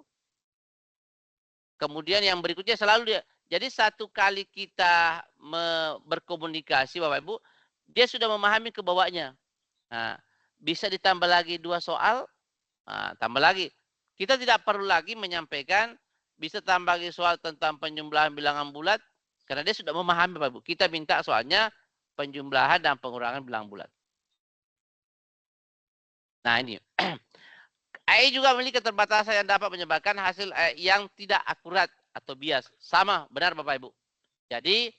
Kemudian yang berikutnya selalu dia. Jadi satu kali kita berkomunikasi Bapak Ibu, dia sudah memahami ke bawahnya. Nah, bisa ditambah lagi 2 soal, nah, tambah lagi. Kita tidak perlu lagi menyampaikan bisa tambah lagi soal tentang penjumlahan bilangan bulat karena dia sudah memahami Bapak Ibu. Kita minta soalnya penjumlahan dan pengurangan bilangan bulat. Nah, ini. AI juga memiliki keterbatasan yang dapat menyebabkan hasil yang tidak akurat atau bias. Sama, benar Bapak Ibu. Jadi,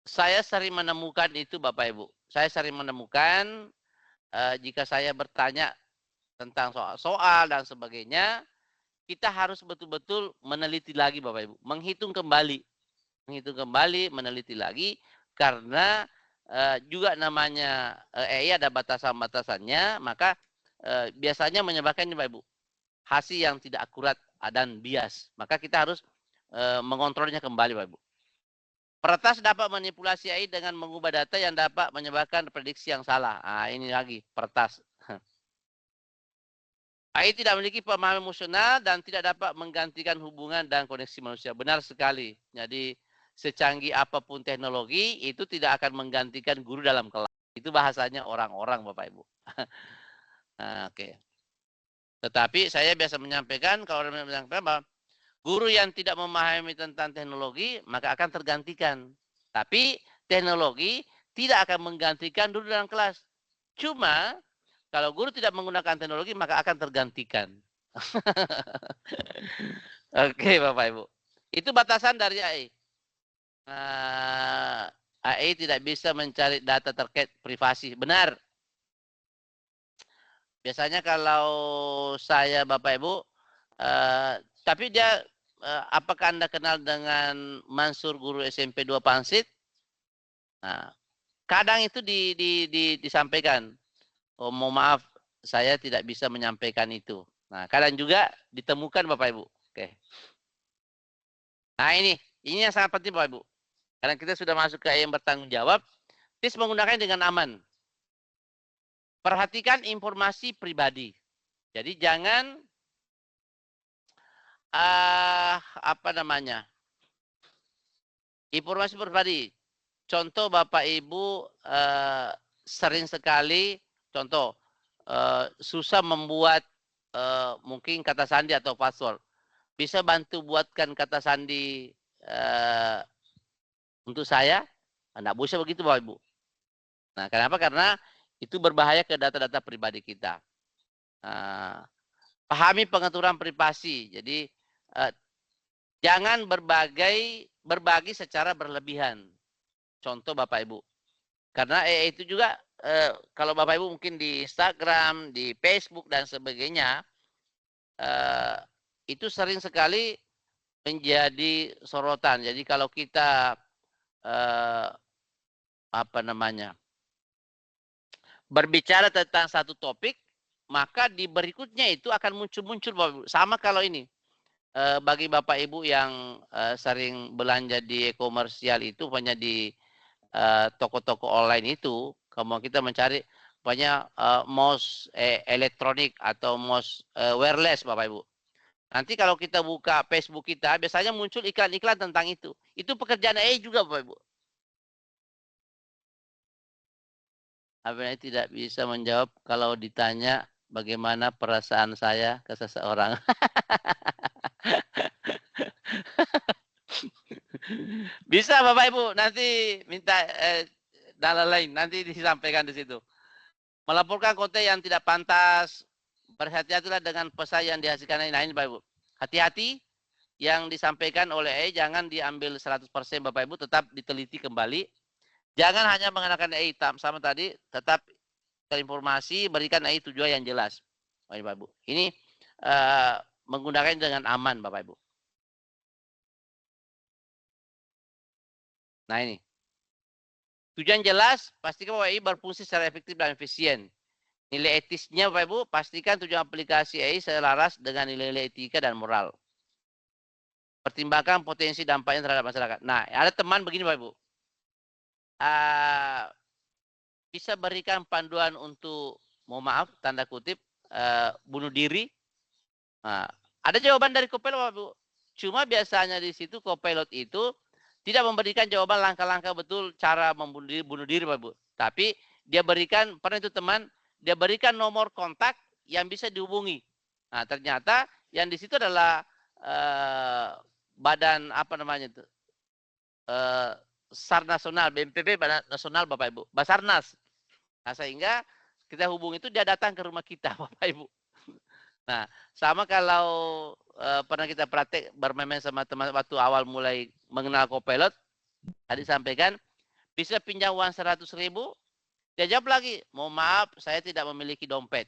saya sering menemukan itu Bapak Ibu. Saya sering menemukan jika saya bertanya tentang soal-soal dan sebagainya, kita harus betul-betul meneliti lagi Bapak Ibu. Menghitung kembali, meneliti lagi. Karena juga namanya AI ada batasan-batasannya, maka biasanya menyebabkan Bapak Ibu hasil yang tidak akurat dan bias. Maka kita harus mengontrolnya kembali Bapak Ibu. Peretas dapat manipulasi AI dengan mengubah data yang dapat menyebabkan prediksi yang salah. Nah, ini lagi peretas. AI tidak memiliki pemahaman emosional dan tidak dapat menggantikan hubungan dan koneksi manusia. Benar sekali. Jadi secanggih apapun teknologi itu tidak akan menggantikan guru dalam kelas. Itu bahasanya orang-orang Bapak Ibu. Nah, oke. Tetapi saya biasa menyampaikan kalau orang menyampaikan bahwa guru yang tidak memahami tentang teknologi maka akan tergantikan. Tapi teknologi tidak akan menggantikan guru dalam kelas. Cuma kalau guru tidak menggunakan teknologi maka akan tergantikan. Oke Bapak Ibu. Itu batasan dari AI. AI tidak bisa mencari data terkait privasi. Benar. Biasanya kalau saya Bapak Ibu, tapi dia, apakah Anda kenal dengan Mansur guru SMP 2 Pangsit? Nah, kadang itu disampaikan. Oh, mohon maaf, saya tidak bisa menyampaikan itu. Nah, kadang juga ditemukan Bapak Ibu. Oke. Nah, ini yang sangat penting Bapak Ibu. Karena kita sudah masuk ke yang bertanggung jawab, please menggunakannya dengan aman. Perhatikan informasi pribadi. Jadi jangan informasi pribadi. Contoh Bapak Ibu sering sekali contoh susah membuat mungkin kata sandi atau password. Bisa bantu buatkan kata sandi untuk saya? Tidak bisa begitu Bapak Ibu. Nah, kenapa? Karena itu berbahaya ke data-data pribadi kita. Pahami pengaturan privasi. Jadi jangan berbagi secara berlebihan. Contoh Bapak Ibu. Karena itu juga kalau Bapak Ibu mungkin di Instagram, di Facebook dan sebagainya, itu sering sekali menjadi sorotan. Jadi kalau kita berbicara tentang satu topik, maka di berikutnya itu akan muncul-muncul Bapak Ibu. Sama kalau ini. Bagi Bapak Ibu yang sering belanja di e-komersial itu, hanya di toko-toko online itu, kalau kita mencari Pokoknya mouse elektronik atau mouse wireless Bapak Ibu. Nanti kalau kita buka Facebook kita, biasanya muncul iklan-iklan tentang itu. Itu pekerjaan AI juga Bapak Ibu. Apa tidak bisa menjawab kalau ditanya bagaimana perasaan saya ke seseorang. Bisa Bapak Ibu, nanti minta data lain, nanti disampaikan di situ. Melaporkan konten yang tidak pantas, berhati-hatilah dengan pesan yang dihasilkan ini Bapak Ibu. Hati-hati yang disampaikan oleh AI jangan diambil 100% Bapak Ibu, tetap diteliti kembali. Jangan hanya mengenakan AI sama tadi, tetap informasi, berikan AI tujuan yang jelas. Bapak Ibu. Ini menggunakan dengan aman Bapak Ibu. Nah ini. Tujuan jelas, pastikan Bapak Ibu berfungsi secara efektif dan efisien. Nilai etisnya Bapak Ibu, pastikan tujuan aplikasi AI selaras dengan nilai-nilai etika dan moral. Pertimbangkan potensi dampaknya terhadap masyarakat. Nah, ada teman begini Bapak Ibu. Bisa berikan panduan untuk, mohon maaf, tanda kutip, bunuh diri. Nah, ada jawaban dari Copilot Bapak Ibu. Cuma biasanya di situ Copilot itu tidak memberikan jawaban langkah-langkah betul cara bunuh diri Bapak Ibu. Tapi dia berikan, pernah itu teman, dia berikan nomor kontak yang bisa dihubungi. Nah, ternyata yang di situ adalah badan apa namanya itu? SAR Nasional, BNPB Badan Nasional Bapak Ibu, Basarnas. Nah, sehingga kita hubungi itu dia datang ke rumah kita Bapak Ibu. Nah, sama kalau pernah kita praktek bermain sama teman waktu awal mulai mengenal Copilot, tadi sampaikan bisa pinjam uang 100.000, dia jawab lagi, mohon maaf saya tidak memiliki dompet.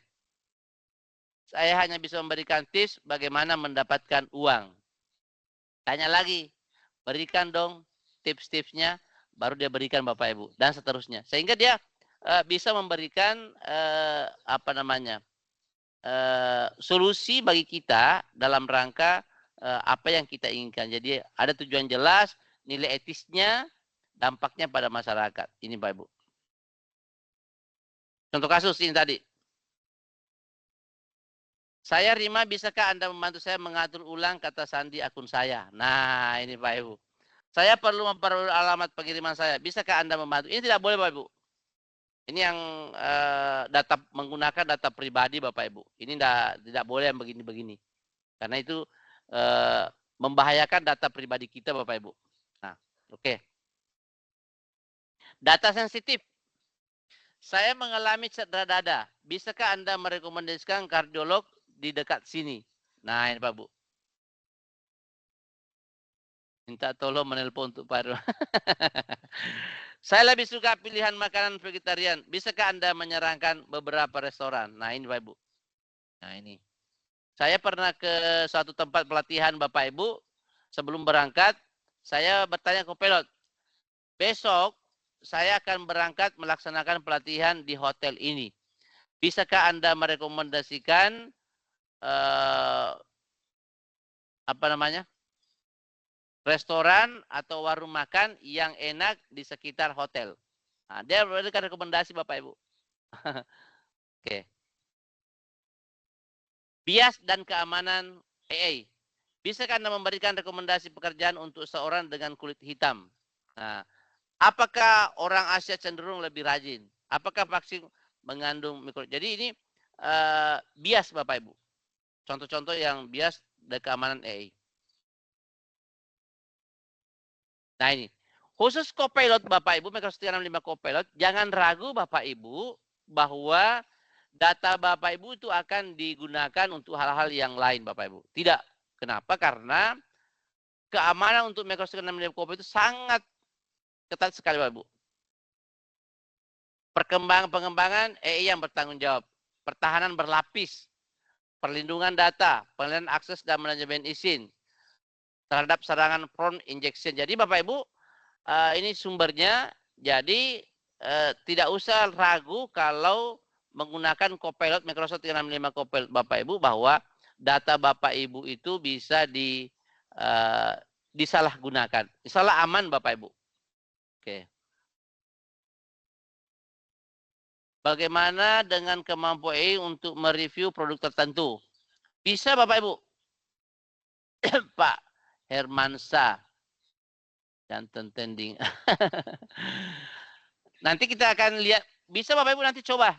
Saya hanya bisa memberikan tips bagaimana mendapatkan uang. Tanya lagi, berikan dong tips-tipsnya, baru dia berikan Bapak Ibu, dan seterusnya. Sehingga dia bisa memberikan apa namanya, solusi bagi kita dalam rangka apa yang kita inginkan. Jadi ada tujuan jelas, nilai etisnya, dampaknya pada masyarakat. Ini Pak Ibu. Contoh kasus ini tadi. Saya Rima, bisakah Anda membantu saya mengatur ulang kata sandi akun saya? Nah, ini Pak Ibu. Saya perlu memperoleh alamat pengiriman saya. Bisakah Anda membantu? Ini tidak boleh Pak Ibu. Ini yang data menggunakan data pribadi Bapak Ibu. Ini tidak boleh yang begini-begini. Karena itu membahayakan data pribadi kita Bapak Ibu. Nah, oke. Data sensitif. Saya mengalami cedera dada. Bisakah Anda merekomendasikan kardiolog di dekat sini? Nah, ini Pak Bu. Minta tolong menelpon untuk Pak Irwan. Saya lebih suka pilihan makanan vegetarian. Bisakah Anda menyarankan beberapa restoran? Nah, ini Pak Ibu. Nah, ini. Saya pernah ke suatu tempat pelatihan Bapak Ibu. Sebelum berangkat, saya bertanya ke pilot. Besok, saya akan berangkat melaksanakan pelatihan di hotel ini. Bisakah Anda merekomendasikan apa namanya, restoran atau warung makan yang enak di sekitar hotel? Nah, dia memberikan rekomendasi Bapak Ibu. Oke. Bias dan keamanan AI. Bisakah Anda memberikan rekomendasi pekerjaan untuk seorang dengan kulit hitam? Nah, apakah orang Asia cenderung lebih rajin? Apakah vaksin mengandung mikro? Jadi ini bias Bapak Ibu. Contoh-contoh yang bias dan keamanan AI. Nah ini. Khusus Copilot Bapak Ibu, Microsoft 365 Copilot, jangan ragu Bapak Ibu bahwa data Bapak Ibu itu akan digunakan untuk hal-hal yang lain Bapak Ibu. Tidak. Kenapa? Karena keamanan untuk Microsoft 365 Copilot itu sangat ketat sekali Bapak Ibu. Pengembangan AI yang bertanggung jawab. Pertahanan berlapis. Perlindungan data. Penilaian akses dan manajemen izin. Terhadap serangan prompt injection. Jadi Bapak Ibu, ini sumbernya. Jadi tidak usah ragu kalau menggunakan Copilot, Microsoft 365 Copilot Bapak Ibu, bahwa data Bapak Ibu itu bisa disalahgunakan. Salah aman Bapak Ibu. Oke. Bagaimana dengan kemampuan AI untuk mereview produk tertentu? Bisa Bapak Ibu. Pak Hermansa. Jantan tending. Nanti kita akan lihat. Bisa Bapak Ibu nanti coba.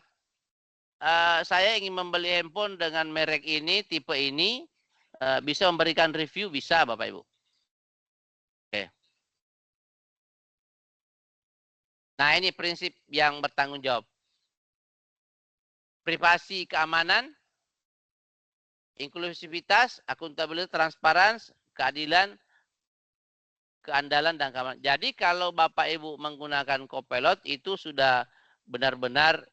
Saya ingin membeli handphone dengan merek ini, tipe ini. Bisa memberikan review, bisa Bapak Ibu. Oke. Nah ini prinsip yang bertanggung jawab. Privasi, keamanan, inklusivitas, akuntabilitas, transparansi, keadilan, keandalan, dan keamanan. Jadi kalau Bapak Ibu menggunakan Copilot itu sudah benar-benar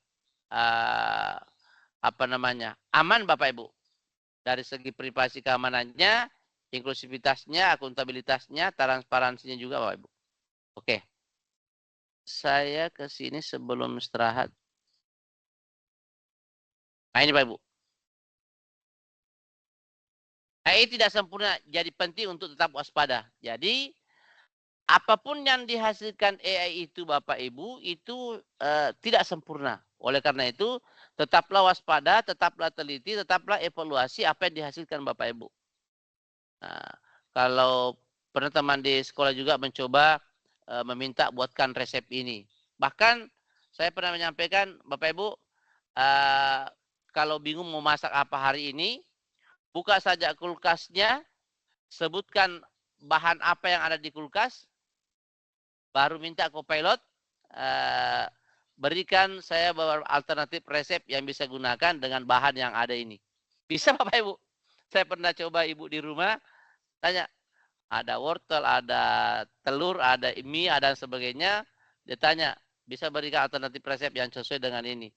aman Bapak Ibu. Dari segi privasi keamanannya, inklusivitasnya, akuntabilitasnya, transparansinya juga Bapak Ibu. Oke. Saya ke sini sebelum istirahat. Nah ini Bapak Ibu. AI tidak sempurna, jadi penting untuk tetap waspada. Jadi apapun yang dihasilkan AI itu Bapak Ibu itu tidak sempurna. Oleh karena itu tetaplah waspada, tetaplah teliti, tetaplah evaluasi apa yang dihasilkan Bapak Ibu. Nah, kalau pernah teman di sekolah juga mencoba meminta buatkan resep ini. Bahkan saya pernah menyampaikan Bapak Ibu kalau bingung mau masak apa hari ini, buka saja kulkasnya, sebutkan bahan apa yang ada di kulkas, baru minta Copilot, berikan saya beberapa alternatif resep yang bisa gunakan dengan bahan yang ada ini. Bisa Bapak Ibu? Saya pernah coba Ibu di rumah, tanya, ada wortel, ada telur, ada mie, ada sebagainya. Dia tanya, bisa berikan alternatif resep yang sesuai dengan ini.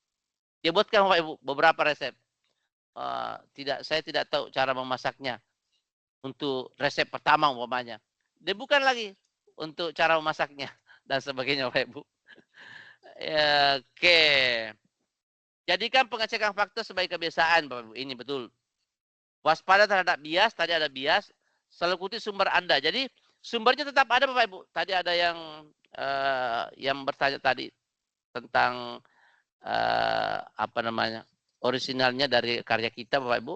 Dia buatkan Bapak Ibu beberapa resep. Saya tidak tahu cara memasaknya. Untuk resep pertama umpamanya. Dia bukan lagi untuk cara memasaknya dan sebagainya Bapak Ibu. Oke. Jadikan pengecekan fakta sebagai kebiasaan Bapak Ibu. Ini betul. Waspada terhadap bias, tadi ada bias, selalu ikuti sumber Anda. Jadi sumbernya tetap ada Bapak Ibu. Tadi ada yang bertanya tadi tentang orisinalnya dari karya kita Bapak Ibu.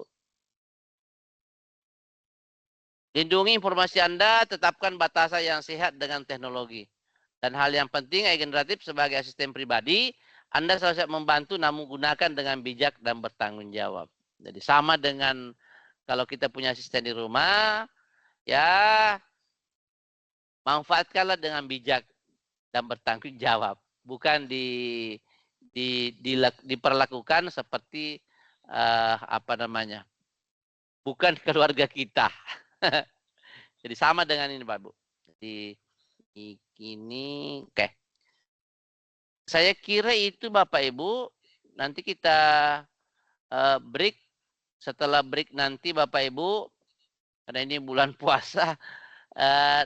Lindungi informasi Anda, tetapkan batasan yang sehat dengan teknologi. Dan hal yang penting, AI generatif sebagai asisten pribadi, Anda selalu siap membantu namun gunakan dengan bijak dan bertanggung jawab. Jadi sama dengan kalau kita punya asisten di rumah, ya manfaatkanlah dengan bijak dan bertanggung jawab. Bukan diperlakukan seperti bukan keluarga kita. Jadi sama dengan ini Pak Bu. Jadi ini oke. Saya kira itu Bapak Ibu. Nanti kita break. Setelah break nanti Bapak Ibu, karena ini bulan puasa,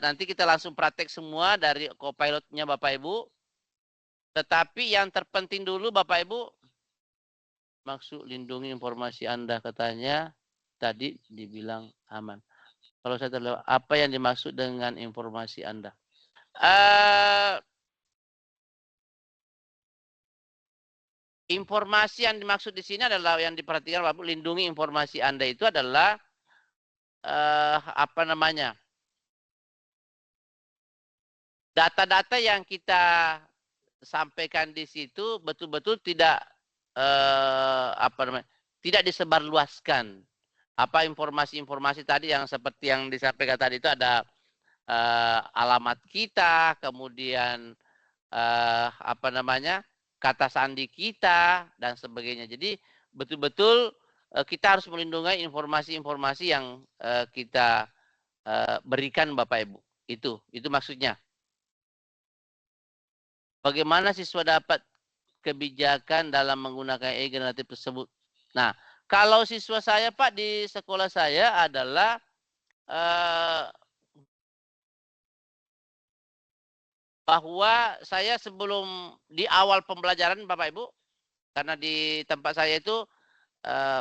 nanti kita langsung praktek semua dari Copilot-nya Bapak Ibu. Tetapi yang terpenting dulu Bapak Ibu, maksud lindungi informasi Anda katanya, tadi dibilang aman. Kalau saya terlewat, apa yang dimaksud dengan informasi Anda? Informasi yang dimaksud di sini adalah yang diperhatikan Bapak, lindungi informasi Anda itu adalah data-data yang kita sampaikan di situ betul-betul tidak tidak disebarluaskan. Apa informasi-informasi tadi yang seperti yang disampaikan tadi itu ada alamat kita, kemudian kata sandi kita dan sebagainya. Jadi betul-betul kita harus melindungi informasi-informasi yang kita berikan Bapak Ibu. Itu maksudnya. Bagaimana siswa dapat kebijakan dalam menggunakan AI generatif tersebut? Nah, kalau siswa saya Pak di sekolah saya adalah bahwa saya sebelum di awal pembelajaran Bapak Ibu, karena di tempat saya itu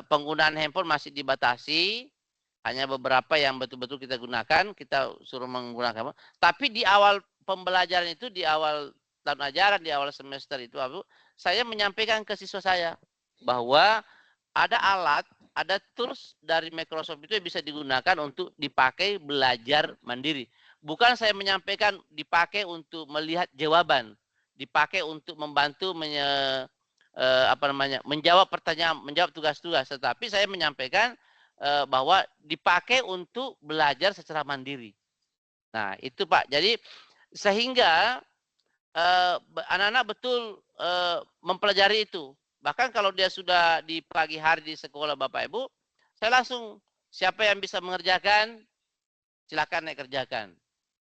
penggunaan handphone masih dibatasi, hanya beberapa yang betul-betul kita gunakan, kita suruh menggunakan. Tapi di awal pembelajaran itu, di awal tahun ajaran di awal semester itu, Abu, saya menyampaikan ke siswa saya bahwa ada alat, ada tools dari Microsoft itu yang bisa digunakan untuk dipakai belajar mandiri. Bukan saya menyampaikan dipakai untuk melihat jawaban, dipakai untuk membantu menjawab pertanyaan, menjawab tugas-tugas, tetapi saya menyampaikan bahwa dipakai untuk belajar secara mandiri. Nah, itu Pak. Jadi sehingga anak-anak betul mempelajari itu. Bahkan kalau dia sudah di pagi hari di sekolah Bapak Ibu, saya langsung siapa yang bisa mengerjakan, silakan naik kerjakan.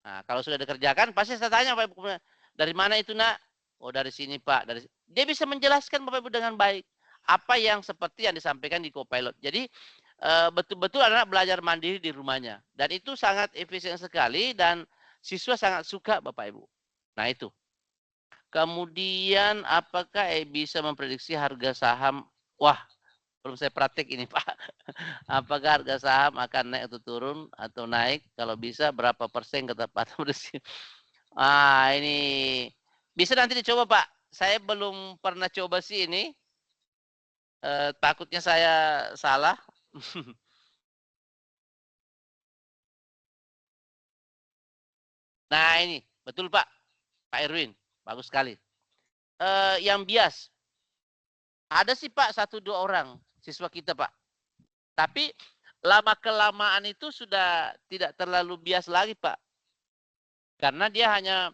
Nah, kalau sudah dikerjakan, pasti saya tanya Bapak Ibu, dari mana itu nak? Oh dari sini Pak. Dia bisa menjelaskan Bapak Ibu dengan baik apa yang seperti yang disampaikan di Copilot. Jadi betul-betul anak belajar mandiri di rumahnya. Dan itu sangat efisien sekali dan siswa sangat suka Bapak Ibu. Nah itu. Kemudian apakah bisa memprediksi harga saham? Wah, belum saya praktek ini Pak. Apakah harga saham akan naik atau turun atau naik? Kalau bisa berapa persen ketepatan bersih? Ini bisa nanti dicoba Pak. Saya belum pernah coba sih ini. Takutnya saya salah. Nah ini, betul Pak. Pak Erwin, bagus sekali. Yang bias, ada sih Pak 1-2 orang siswa kita Pak. Tapi lama-kelamaan itu sudah tidak terlalu bias lagi Pak. Karena dia hanya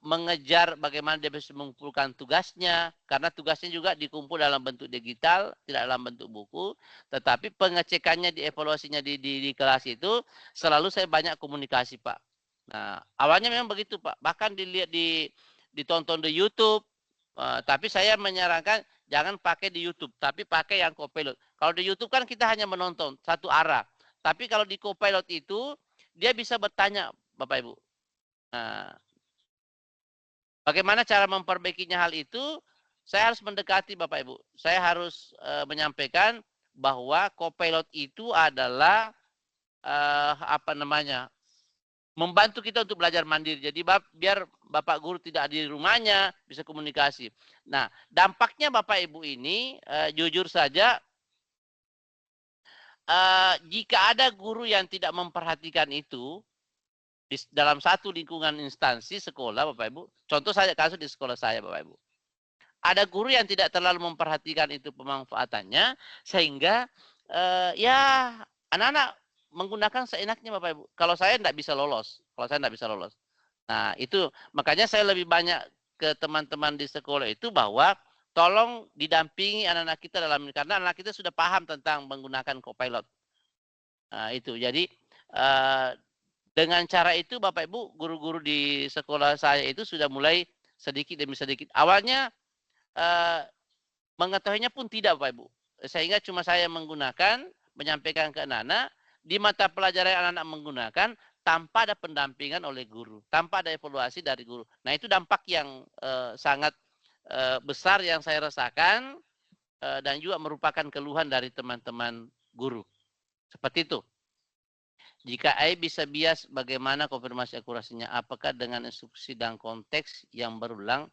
mengejar bagaimana dia bisa mengumpulkan tugasnya. Karena tugasnya juga dikumpul dalam bentuk digital, tidak dalam bentuk buku. Tetapi pengecekannya, dievaluasinya di kelas itu selalu saya banyak komunikasi Pak. Nah, awalnya memang begitu Pak. Bahkan dilihat ditonton di YouTube. Tapi saya menyarankan jangan pakai di YouTube, tapi pakai yang Copilot. Kalau di YouTube kan kita hanya menonton satu arah. Tapi kalau di Copilot itu dia bisa bertanya, Bapak Ibu. Nah, bagaimana cara memperbaikinya hal itu? Saya harus mendekati Bapak Ibu. Saya harus menyampaikan bahwa Copilot itu adalah membantu kita untuk belajar mandiri. Jadi biar Bapak Guru tidak di rumahnya, bisa komunikasi. Nah, dampaknya Bapak Ibu ini, jujur saja, jika ada guru yang tidak memperhatikan itu, dalam satu lingkungan instansi sekolah, Bapak Ibu, contoh saja kasus di sekolah saya, Bapak Ibu. Ada guru yang tidak terlalu memperhatikan itu pemanfaatannya, sehingga anak-anak menggunakan seenaknya Bapak Ibu. Kalau saya tidak bisa lolos. Nah itu makanya saya lebih banyak ke teman-teman di sekolah itu bahwa tolong didampingi anak-anak kita karena anak kita sudah paham tentang menggunakan Copilot. Nah itu jadi dengan cara itu Bapak Ibu guru-guru di sekolah saya itu sudah mulai sedikit demi sedikit. Awalnya mengetahuinya pun tidak Bapak Ibu. Sehingga cuma saya menyampaikan ke anak-anak, di mata pelajaran anak-anak menggunakan tanpa ada pendampingan oleh guru, tanpa ada evaluasi dari guru. Nah itu dampak yang sangat besar yang saya rasakan dan juga merupakan keluhan dari teman-teman guru. Seperti itu. Jika AI bisa bias, bagaimana konfirmasi akurasinya? Apakah dengan instruksi dan konteks yang berulang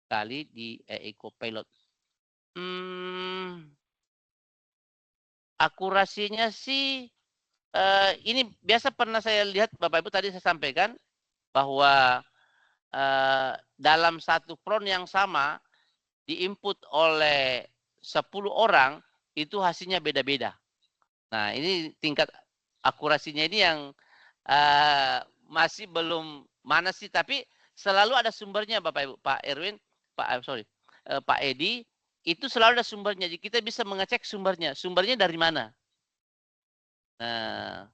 kali di AI Copilot? Akurasinya sih ini biasa pernah saya lihat Bapak Ibu tadi saya sampaikan bahwa dalam satu prompt yang sama diinput oleh 10 orang itu hasilnya beda-beda. Nah ini tingkat akurasinya ini yang masih belum mana sih, tapi selalu ada sumbernya Bapak Ibu, Pak Erwin, Pak Edi, itu selalu ada sumbernya. Jadi kita bisa mengecek sumbernya. Sumbernya dari mana? Nah,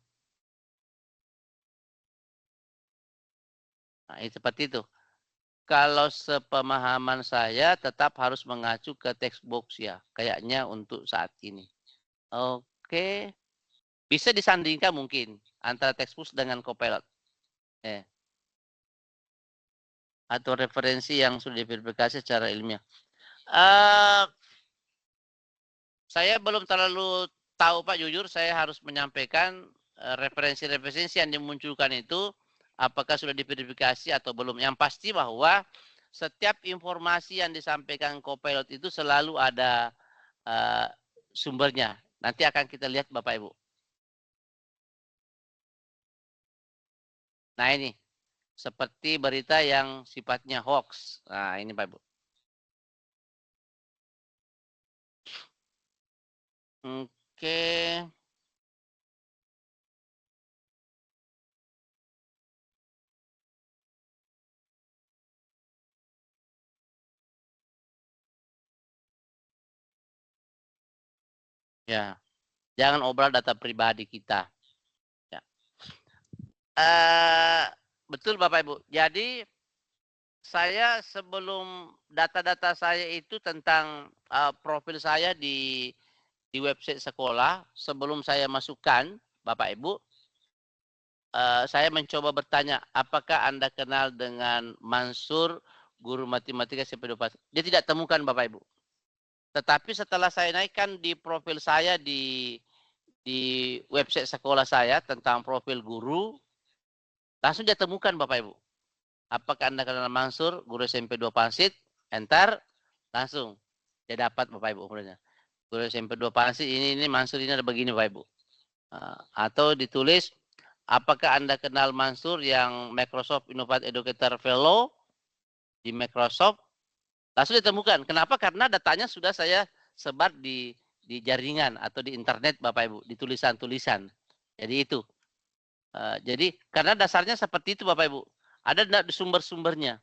seperti itu. Kalau sepemahaman saya tetap harus mengacu ke textbook ya, kayaknya untuk saat ini. Oke, bisa disandingkan mungkin antara textbook dengan Copilot. Atau referensi yang sudah diverifikasi secara ilmiah. Saya belum terlalu tahu Pak, jujur saya harus menyampaikan referensi-referensi yang dimunculkan itu apakah sudah diverifikasi atau belum. Yang pasti bahwa setiap informasi yang disampaikan Copilot itu selalu ada sumbernya. Nanti akan kita lihat Bapak Ibu. Nah ini, seperti berita yang sifatnya hoax. Nah ini Bapak Ibu. Oke. Ya, jangan obral data pribadi kita. Ya. Betul Bapak Ibu. Jadi saya sebelum data-data saya itu tentang profil saya di website sekolah, sebelum saya masukkan Bapak Ibu, saya mencoba bertanya, apakah Anda kenal dengan Mansur, guru matematika SMP 2? Dia tidak temukan Bapak Ibu. Tetapi setelah saya naikkan di profil saya di website sekolah saya tentang profil guru, langsung dia temukan Bapak Ibu. Apakah Anda kenal Mansur, guru SMP 2 Pansit? Enter, langsung dia dapat Bapak Ibu. Guru SMP 2 Pansit, ini Mansur ini ada begini Bapak Ibu. Atau ditulis, apakah Anda kenal Mansur yang Microsoft Innovative Educator Fellow di Microsoft? Langsung ditemukan. Kenapa? Karena datanya sudah saya sebar di jaringan atau di internet Bapak Ibu, di tulisan-tulisan. Jadi itu. Jadi karena dasarnya seperti itu Bapak Ibu. Ada sumber-sumbernya.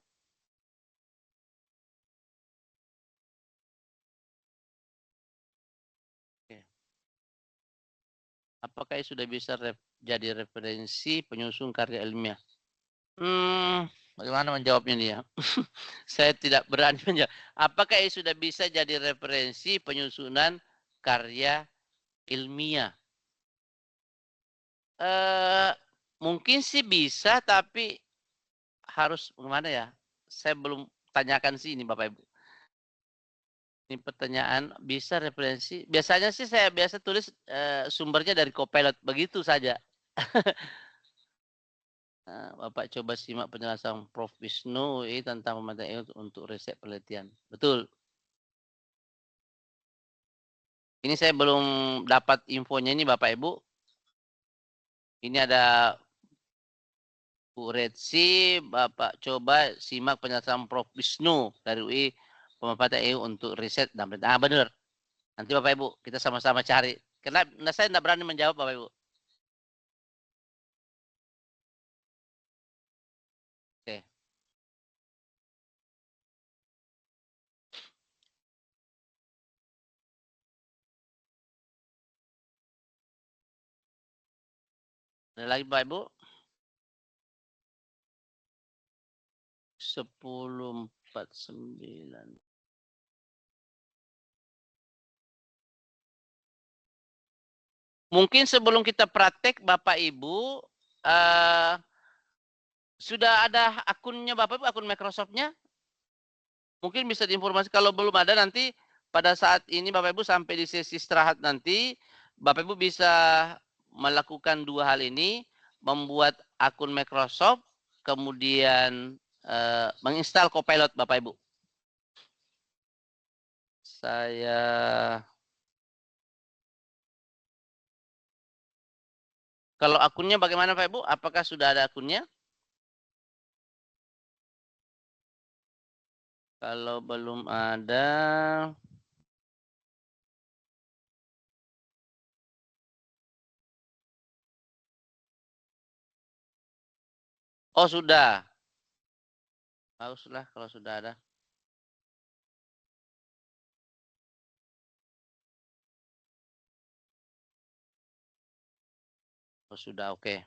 Apakah sudah bisa jadi referensi penyusun karya ilmiah? Bagaimana menjawabnya nih ya? Saya tidak berani menjawab. Apakah sudah bisa jadi referensi penyusunan karya ilmiah? Mungkin sih bisa, tapi harus gimana ya? Saya belum tanyakan sih ini Bapak Ibu. Ini pertanyaan, bisa referensi? Biasanya sih saya biasa tulis sumbernya dari Copilot, begitu saja. Bapak coba simak penjelasan Prof. Wisnu tentang pemanfaatan untuk riset penelitian. Betul. Ini saya belum dapat infonya ini Bapak Ibu. Ini ada Bu Retsi, Bapak coba simak penjelasan Prof. Wisnu dari UI pemanfaatan EU untuk riset dan penelitian. Benar. Nanti Bapak Ibu kita sama-sama cari. Karena saya tidak berani menjawab Bapak Ibu. Oke. Ada lagi Bapak Ibu? 10.49. Mungkin sebelum kita praktek Bapak Ibu, sudah ada akunnya Bapak Ibu, akun Microsoft-nya? Mungkin bisa diinformasi, kalau belum ada nanti pada saat ini Bapak Ibu sampai di sesi istirahat nanti, Bapak Ibu bisa melakukan dua hal ini, membuat akun Microsoft, kemudian menginstal Copilot Bapak Ibu. Kalau akunnya bagaimana Pak Ibu? Apakah sudah ada akunnya? Kalau belum ada, oh sudah. Baguslah kalau sudah ada. Oh sudah, oke.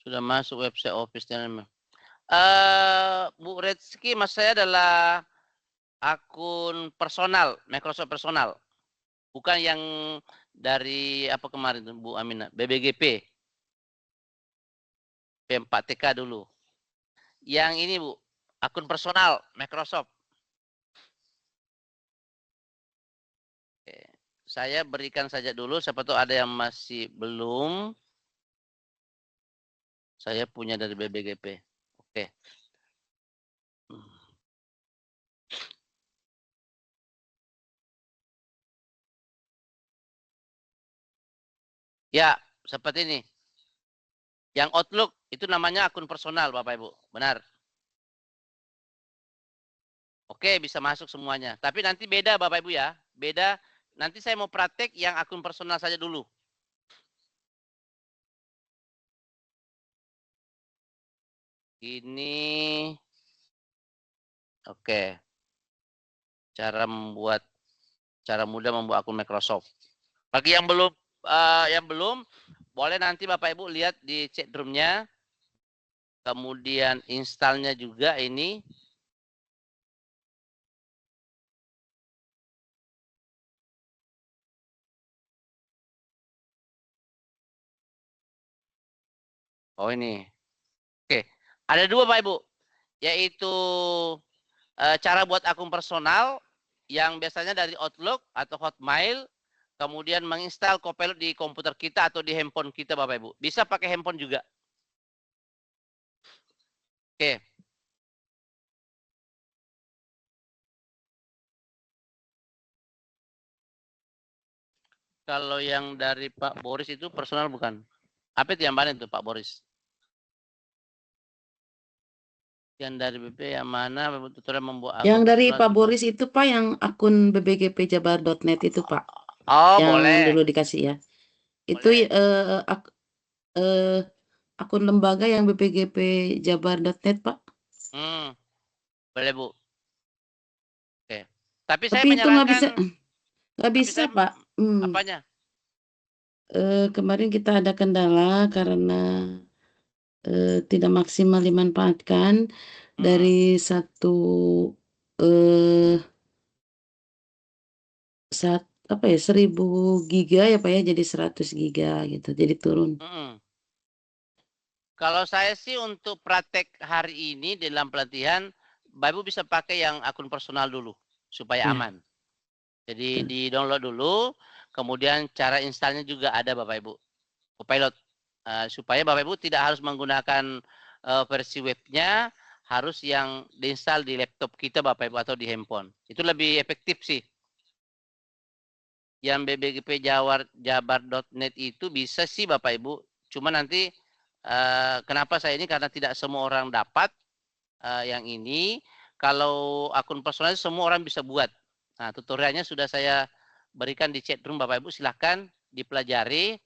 Sudah masuk website Office. Bu Rezki, mas saya adalah akun personal, Microsoft personal. Bukan yang dari apa kemarin tuh, Bu Amina, BBGP. P4TK dulu. Yang ini Bu, akun personal Microsoft. Oke. Saya berikan saja dulu, siapa tahu ada yang masih belum. Saya punya dari BBGP. Oke. Ya, seperti ini. Yang Outlook itu namanya akun personal Bapak Ibu. Benar. Oke, bisa masuk semuanya. Tapi nanti beda Bapak Ibu ya. Beda. Nanti saya mau praktek yang akun personal saja dulu. Ini. Oke. Cara mudah membuat akun Microsoft. Bagi yang belum boleh nanti Bapak Ibu lihat di chat room-nya. Kemudian installnya juga ini. Oh ini. Oke. Ada dua Bapak Ibu. Yaitu cara buat akun personal yang biasanya dari Outlook atau Hotmail. Kemudian menginstal Copilot di komputer kita atau di handphone kita Bapak Ibu. Bisa pakai handphone juga. Oke. Kalau yang dari Pak Boris itu personal bukan? Apa itu yang mana itu Pak Boris? Yang dari BP yang mana tutorial membuat akun Yang dari personal Pak juga? Boris itu Pak yang akun bbgpjabar.net itu Pak. Oh, Yang boleh. dulu dikasih ya. Itu Boleh. akun lembaga yang bbgpjabar.net Pak. Boleh Bu. Oke. Tapi saya Tapi itu nggak bisa, menyarankan. nggak Tapi bisa saya Pak. apanya? Kemarin kita ada kendala karena tidak maksimal dimanfaatkan dari satu apa ya 1000 giga ya Pak ya jadi 100 giga gitu jadi turun. Kalau saya sih untuk praktek hari ini dalam pelatihan, Bapak Ibu bisa pakai yang akun personal dulu supaya Ya. aman. Jadi di download dulu, kemudian cara installnya juga ada Bapak Ibu, Copilot. Supaya Bapak Ibu tidak harus menggunakan versi webnya, harus yang diinstal di laptop kita Bapak Ibu atau di handphone. Itu lebih efektif sih. Yang bbgpjabar.net itu bisa sih Bapak Ibu, cuma nanti kenapa saya ini karena tidak semua orang dapat yang ini. Kalau akun personal semua orang bisa buat. Nah, tutorialnya sudah saya berikan di chat room Bapak Ibu, silahkan dipelajari.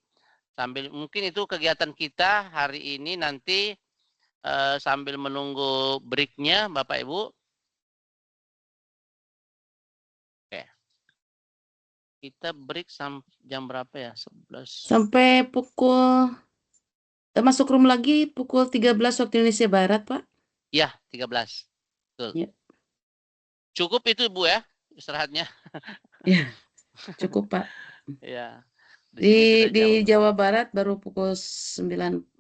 Sambil mungkin itu kegiatan kita hari ini nanti sambil menunggu break-nya Bapak Ibu. Oke. Kita break jam berapa ya? 11. Sampai pukul masuk room lagi pukul 13 waktu Indonesia Barat, Pak. Ya, 13. Betul. Ya. Cukup itu Bu ya istirahatnya. Ya, cukup Pak. Ya. Di Jawa Barat baru pukul 9.55.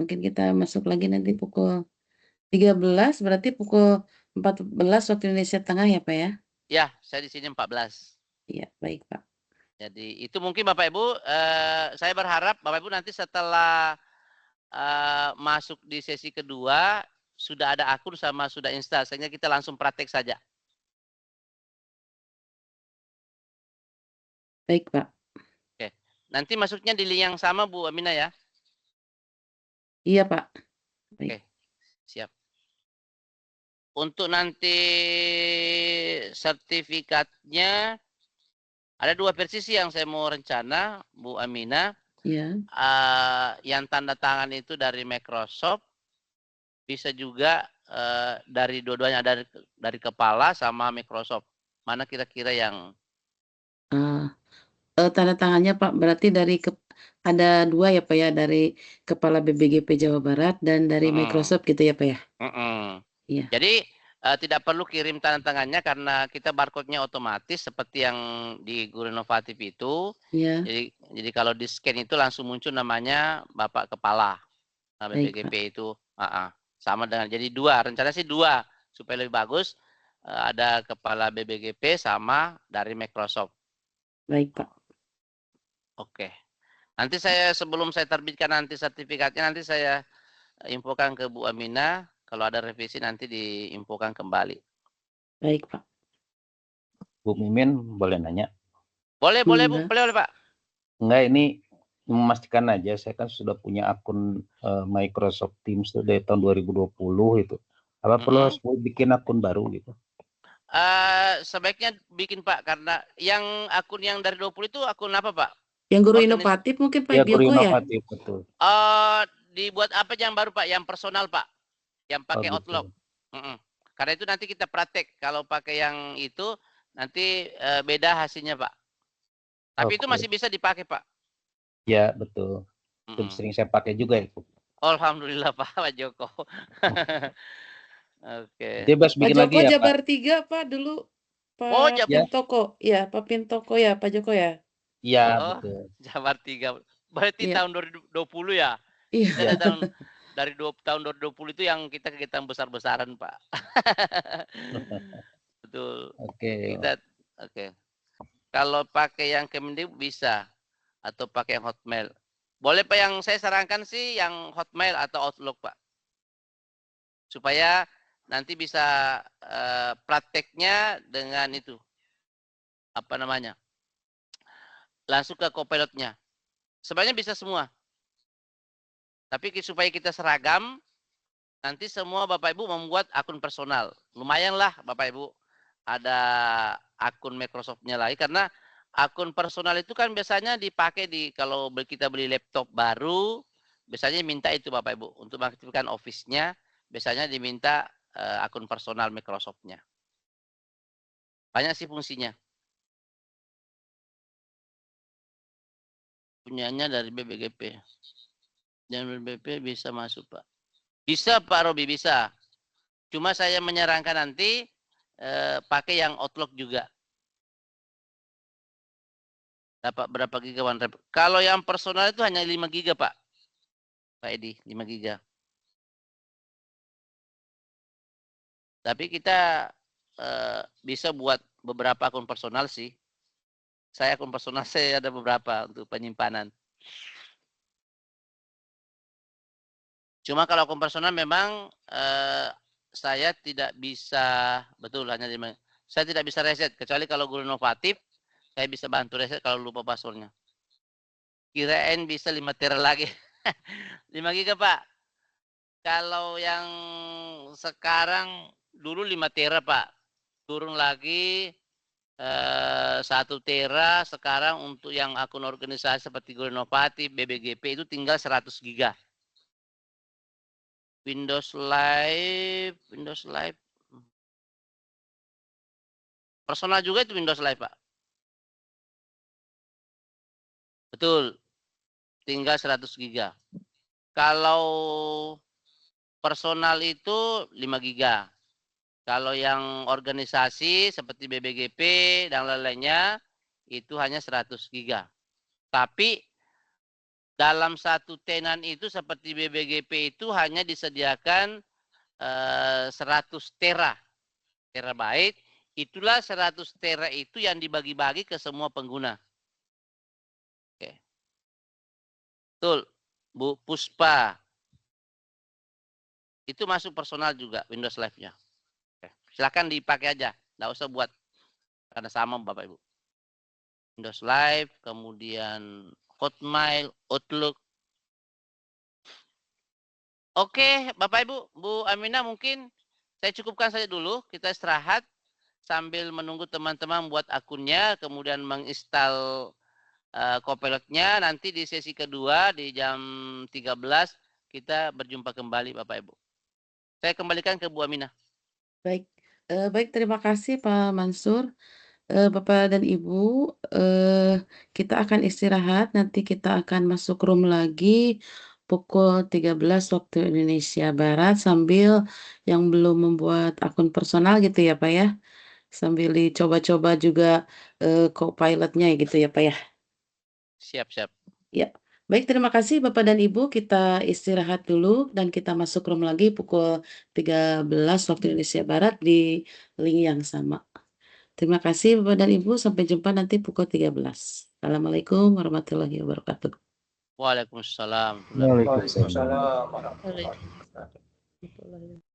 Mungkin kita masuk lagi nanti pukul 13, berarti pukul 14 waktu Indonesia Tengah ya Pak ya? Ya, saya di sini 14. Iya, baik Pak. Jadi itu mungkin Bapak Ibu, saya berharap Bapak Ibu nanti setelah masuk di sesi kedua, sudah ada akun sama sudah install, sehingga kita langsung praktek saja. Baik Pak. Oke, nanti masuknya di link yang sama Bu Amina ya? Iya Pak. Baik. Oke, siap. Untuk nanti sertifikatnya, ada 2 versi sih yang saya mau rencana, Bu Amina. Ya. Yang tanda tangan itu dari Microsoft, bisa juga dari dua-duanya, dari kepala sama Microsoft. Mana kira-kira yang tanda tangannya Pak, berarti ada 2 ya Pak ya, dari Kepala BBGP Jawa Barat dan dari Microsoft gitu ya Pak ya? Iya. Jadi tidak perlu kirim tanda tangannya karena kita barcode-nya otomatis seperti yang di Guru Inovatif itu. Ya, Jadi kalau di scan itu langsung muncul namanya Bapak Kepala baik Pak. BPGP itu. Sama dengan jadi dua, rencana sih dua supaya lebih bagus. Ada Kepala BPGP sama dari Microsoft. Baik Pak. Oke. Nanti sebelum saya terbitkan nanti sertifikatnya, nanti saya infokan ke Bu Aminah. Kalau ada revisi nanti diinfokan kembali. Baik Pak. Bu Mimin boleh nanya? Boleh Bu, Enggak. boleh Pak. Enggak, ini memastikan aja, saya kan sudah punya akun Microsoft Teams tuh dari tahun 2020 itu. Apa perlu harus bikin akun baru gitu? Sebaiknya bikin Pak, karena yang akun yang dari 20 itu akun apa Pak? Yang Guru Inovatif mungkin Pak Ya, Guru Joko ya? Inovatif, betul. Dibuat apa yang baru Pak? Yang personal Pak, yang pakai gitu. Outlook. Karena itu nanti kita praktek. Kalau pakai yang itu nanti beda hasilnya Pak. Tapi itu masih bisa dipakai Pak. Ya, betul. Itu sering saya pakai juga itu. Alhamdulillah Pak Joko. Oke. Bebas bikin Pak lagi Joko ya, Jabar Pak? 3 Pak dulu. Pak Oh, Jabar. Pintoko. Ya, Pak Pintoko ya, Pak Joko ya? Iya, betul. Jabar 3. Berarti Iya. tahun 2020 ya? Iya. Dari tahun 2020 itu yang kita kegiatan besar-besaran Pak. Betul. Oke. Oke. Kalau pakai yang Kemendikbud bisa atau pakai yang Hotmail. Boleh Pak, yang saya sarankan sih yang Hotmail atau Outlook Pak. Supaya nanti bisa prakteknya dengan itu. Apa namanya? Langsung ke Copilot-nya. Sebenarnya bisa semua. Tapi supaya kita seragam, nanti semua Bapak Ibu membuat akun personal. Lumayanlah Bapak Ibu ada akun Microsoft-nya lagi, karena akun personal itu kan biasanya dipakai kalau kita beli laptop baru, biasanya minta itu Bapak Ibu untuk mengaktifkan Office-nya, biasanya diminta akun personal Microsoft-nya. Banyak sih fungsinya. Punyanya dari BPGP. Dan BPGP bisa masuk Pak. Bisa Pak Robi, bisa. Cuma saya menyarankan nanti pakai yang Outlook juga. Dapat berapa giga OneDrive? Kalau yang personal itu hanya 5 giga Pak. Pak Edi, 5 giga. Tapi kita bisa buat beberapa akun personal sih. Saya akun personal saya ada beberapa untuk penyimpanan. Cuma kalau akun personal memang saya tidak bisa, betul hanya 5. Saya tidak bisa reset, kecuali kalau Guru Inovatif, saya bisa bantu reset kalau lupa passwordnya. Kirain bisa 5 tera lagi. 5 giga Pak. Kalau yang sekarang dulu 5 tera Pak. Turun lagi 1 tera. Sekarang untuk yang akun organisasi seperti Guru Inovatif, BPGP itu tinggal 100 giga. Windows Live. Personal juga itu Windows Live Pak. Betul. Tinggal 100 giga. Kalau personal itu 5 giga. Kalau yang organisasi seperti BPGP dan lain-lainnya itu hanya 100 giga. Tapi dalam satu tenan itu seperti BPGP itu hanya disediakan 100 terabyte. Itulah 100 tera itu yang dibagi-bagi ke semua pengguna. Oke. Betul, Bu Puspa. Itu masuk personal juga Windows Live-nya. Silakan dipakai aja, nggak usah buat karena sama Bapak Ibu. Windows Live, kemudian Hotmail, Outlook. Oke, Bapak Ibu, Bu Aminah, mungkin saya cukupkan saja dulu. Kita istirahat sambil menunggu teman-teman buat akunnya, kemudian menginstal Copilot-nya. Nanti di sesi kedua di jam 13 kita berjumpa kembali Bapak Ibu. Saya kembalikan ke Bu Aminah. Baik. Baik, terima kasih Pak Mansur. Bapak dan Ibu, kita akan istirahat, nanti kita akan masuk room lagi pukul 13 waktu Indonesia Barat sambil yang belum membuat akun personal gitu ya Pak ya. Sambil dicoba-coba juga Copilot-nya gitu ya Pak ya. Siap. Ya. Baik, terima kasih Bapak dan Ibu. Kita istirahat dulu dan kita masuk room lagi pukul 13 waktu Indonesia Barat di link yang sama. Terima kasih Bapak dan Ibu. Sampai jumpa nanti pukul 13. Assalamualaikum warahmatullahi wabarakatuh. Waalaikumsalam. Waalaikumsalam. Waalaikumsalam warahmatullahi wabarakatuh.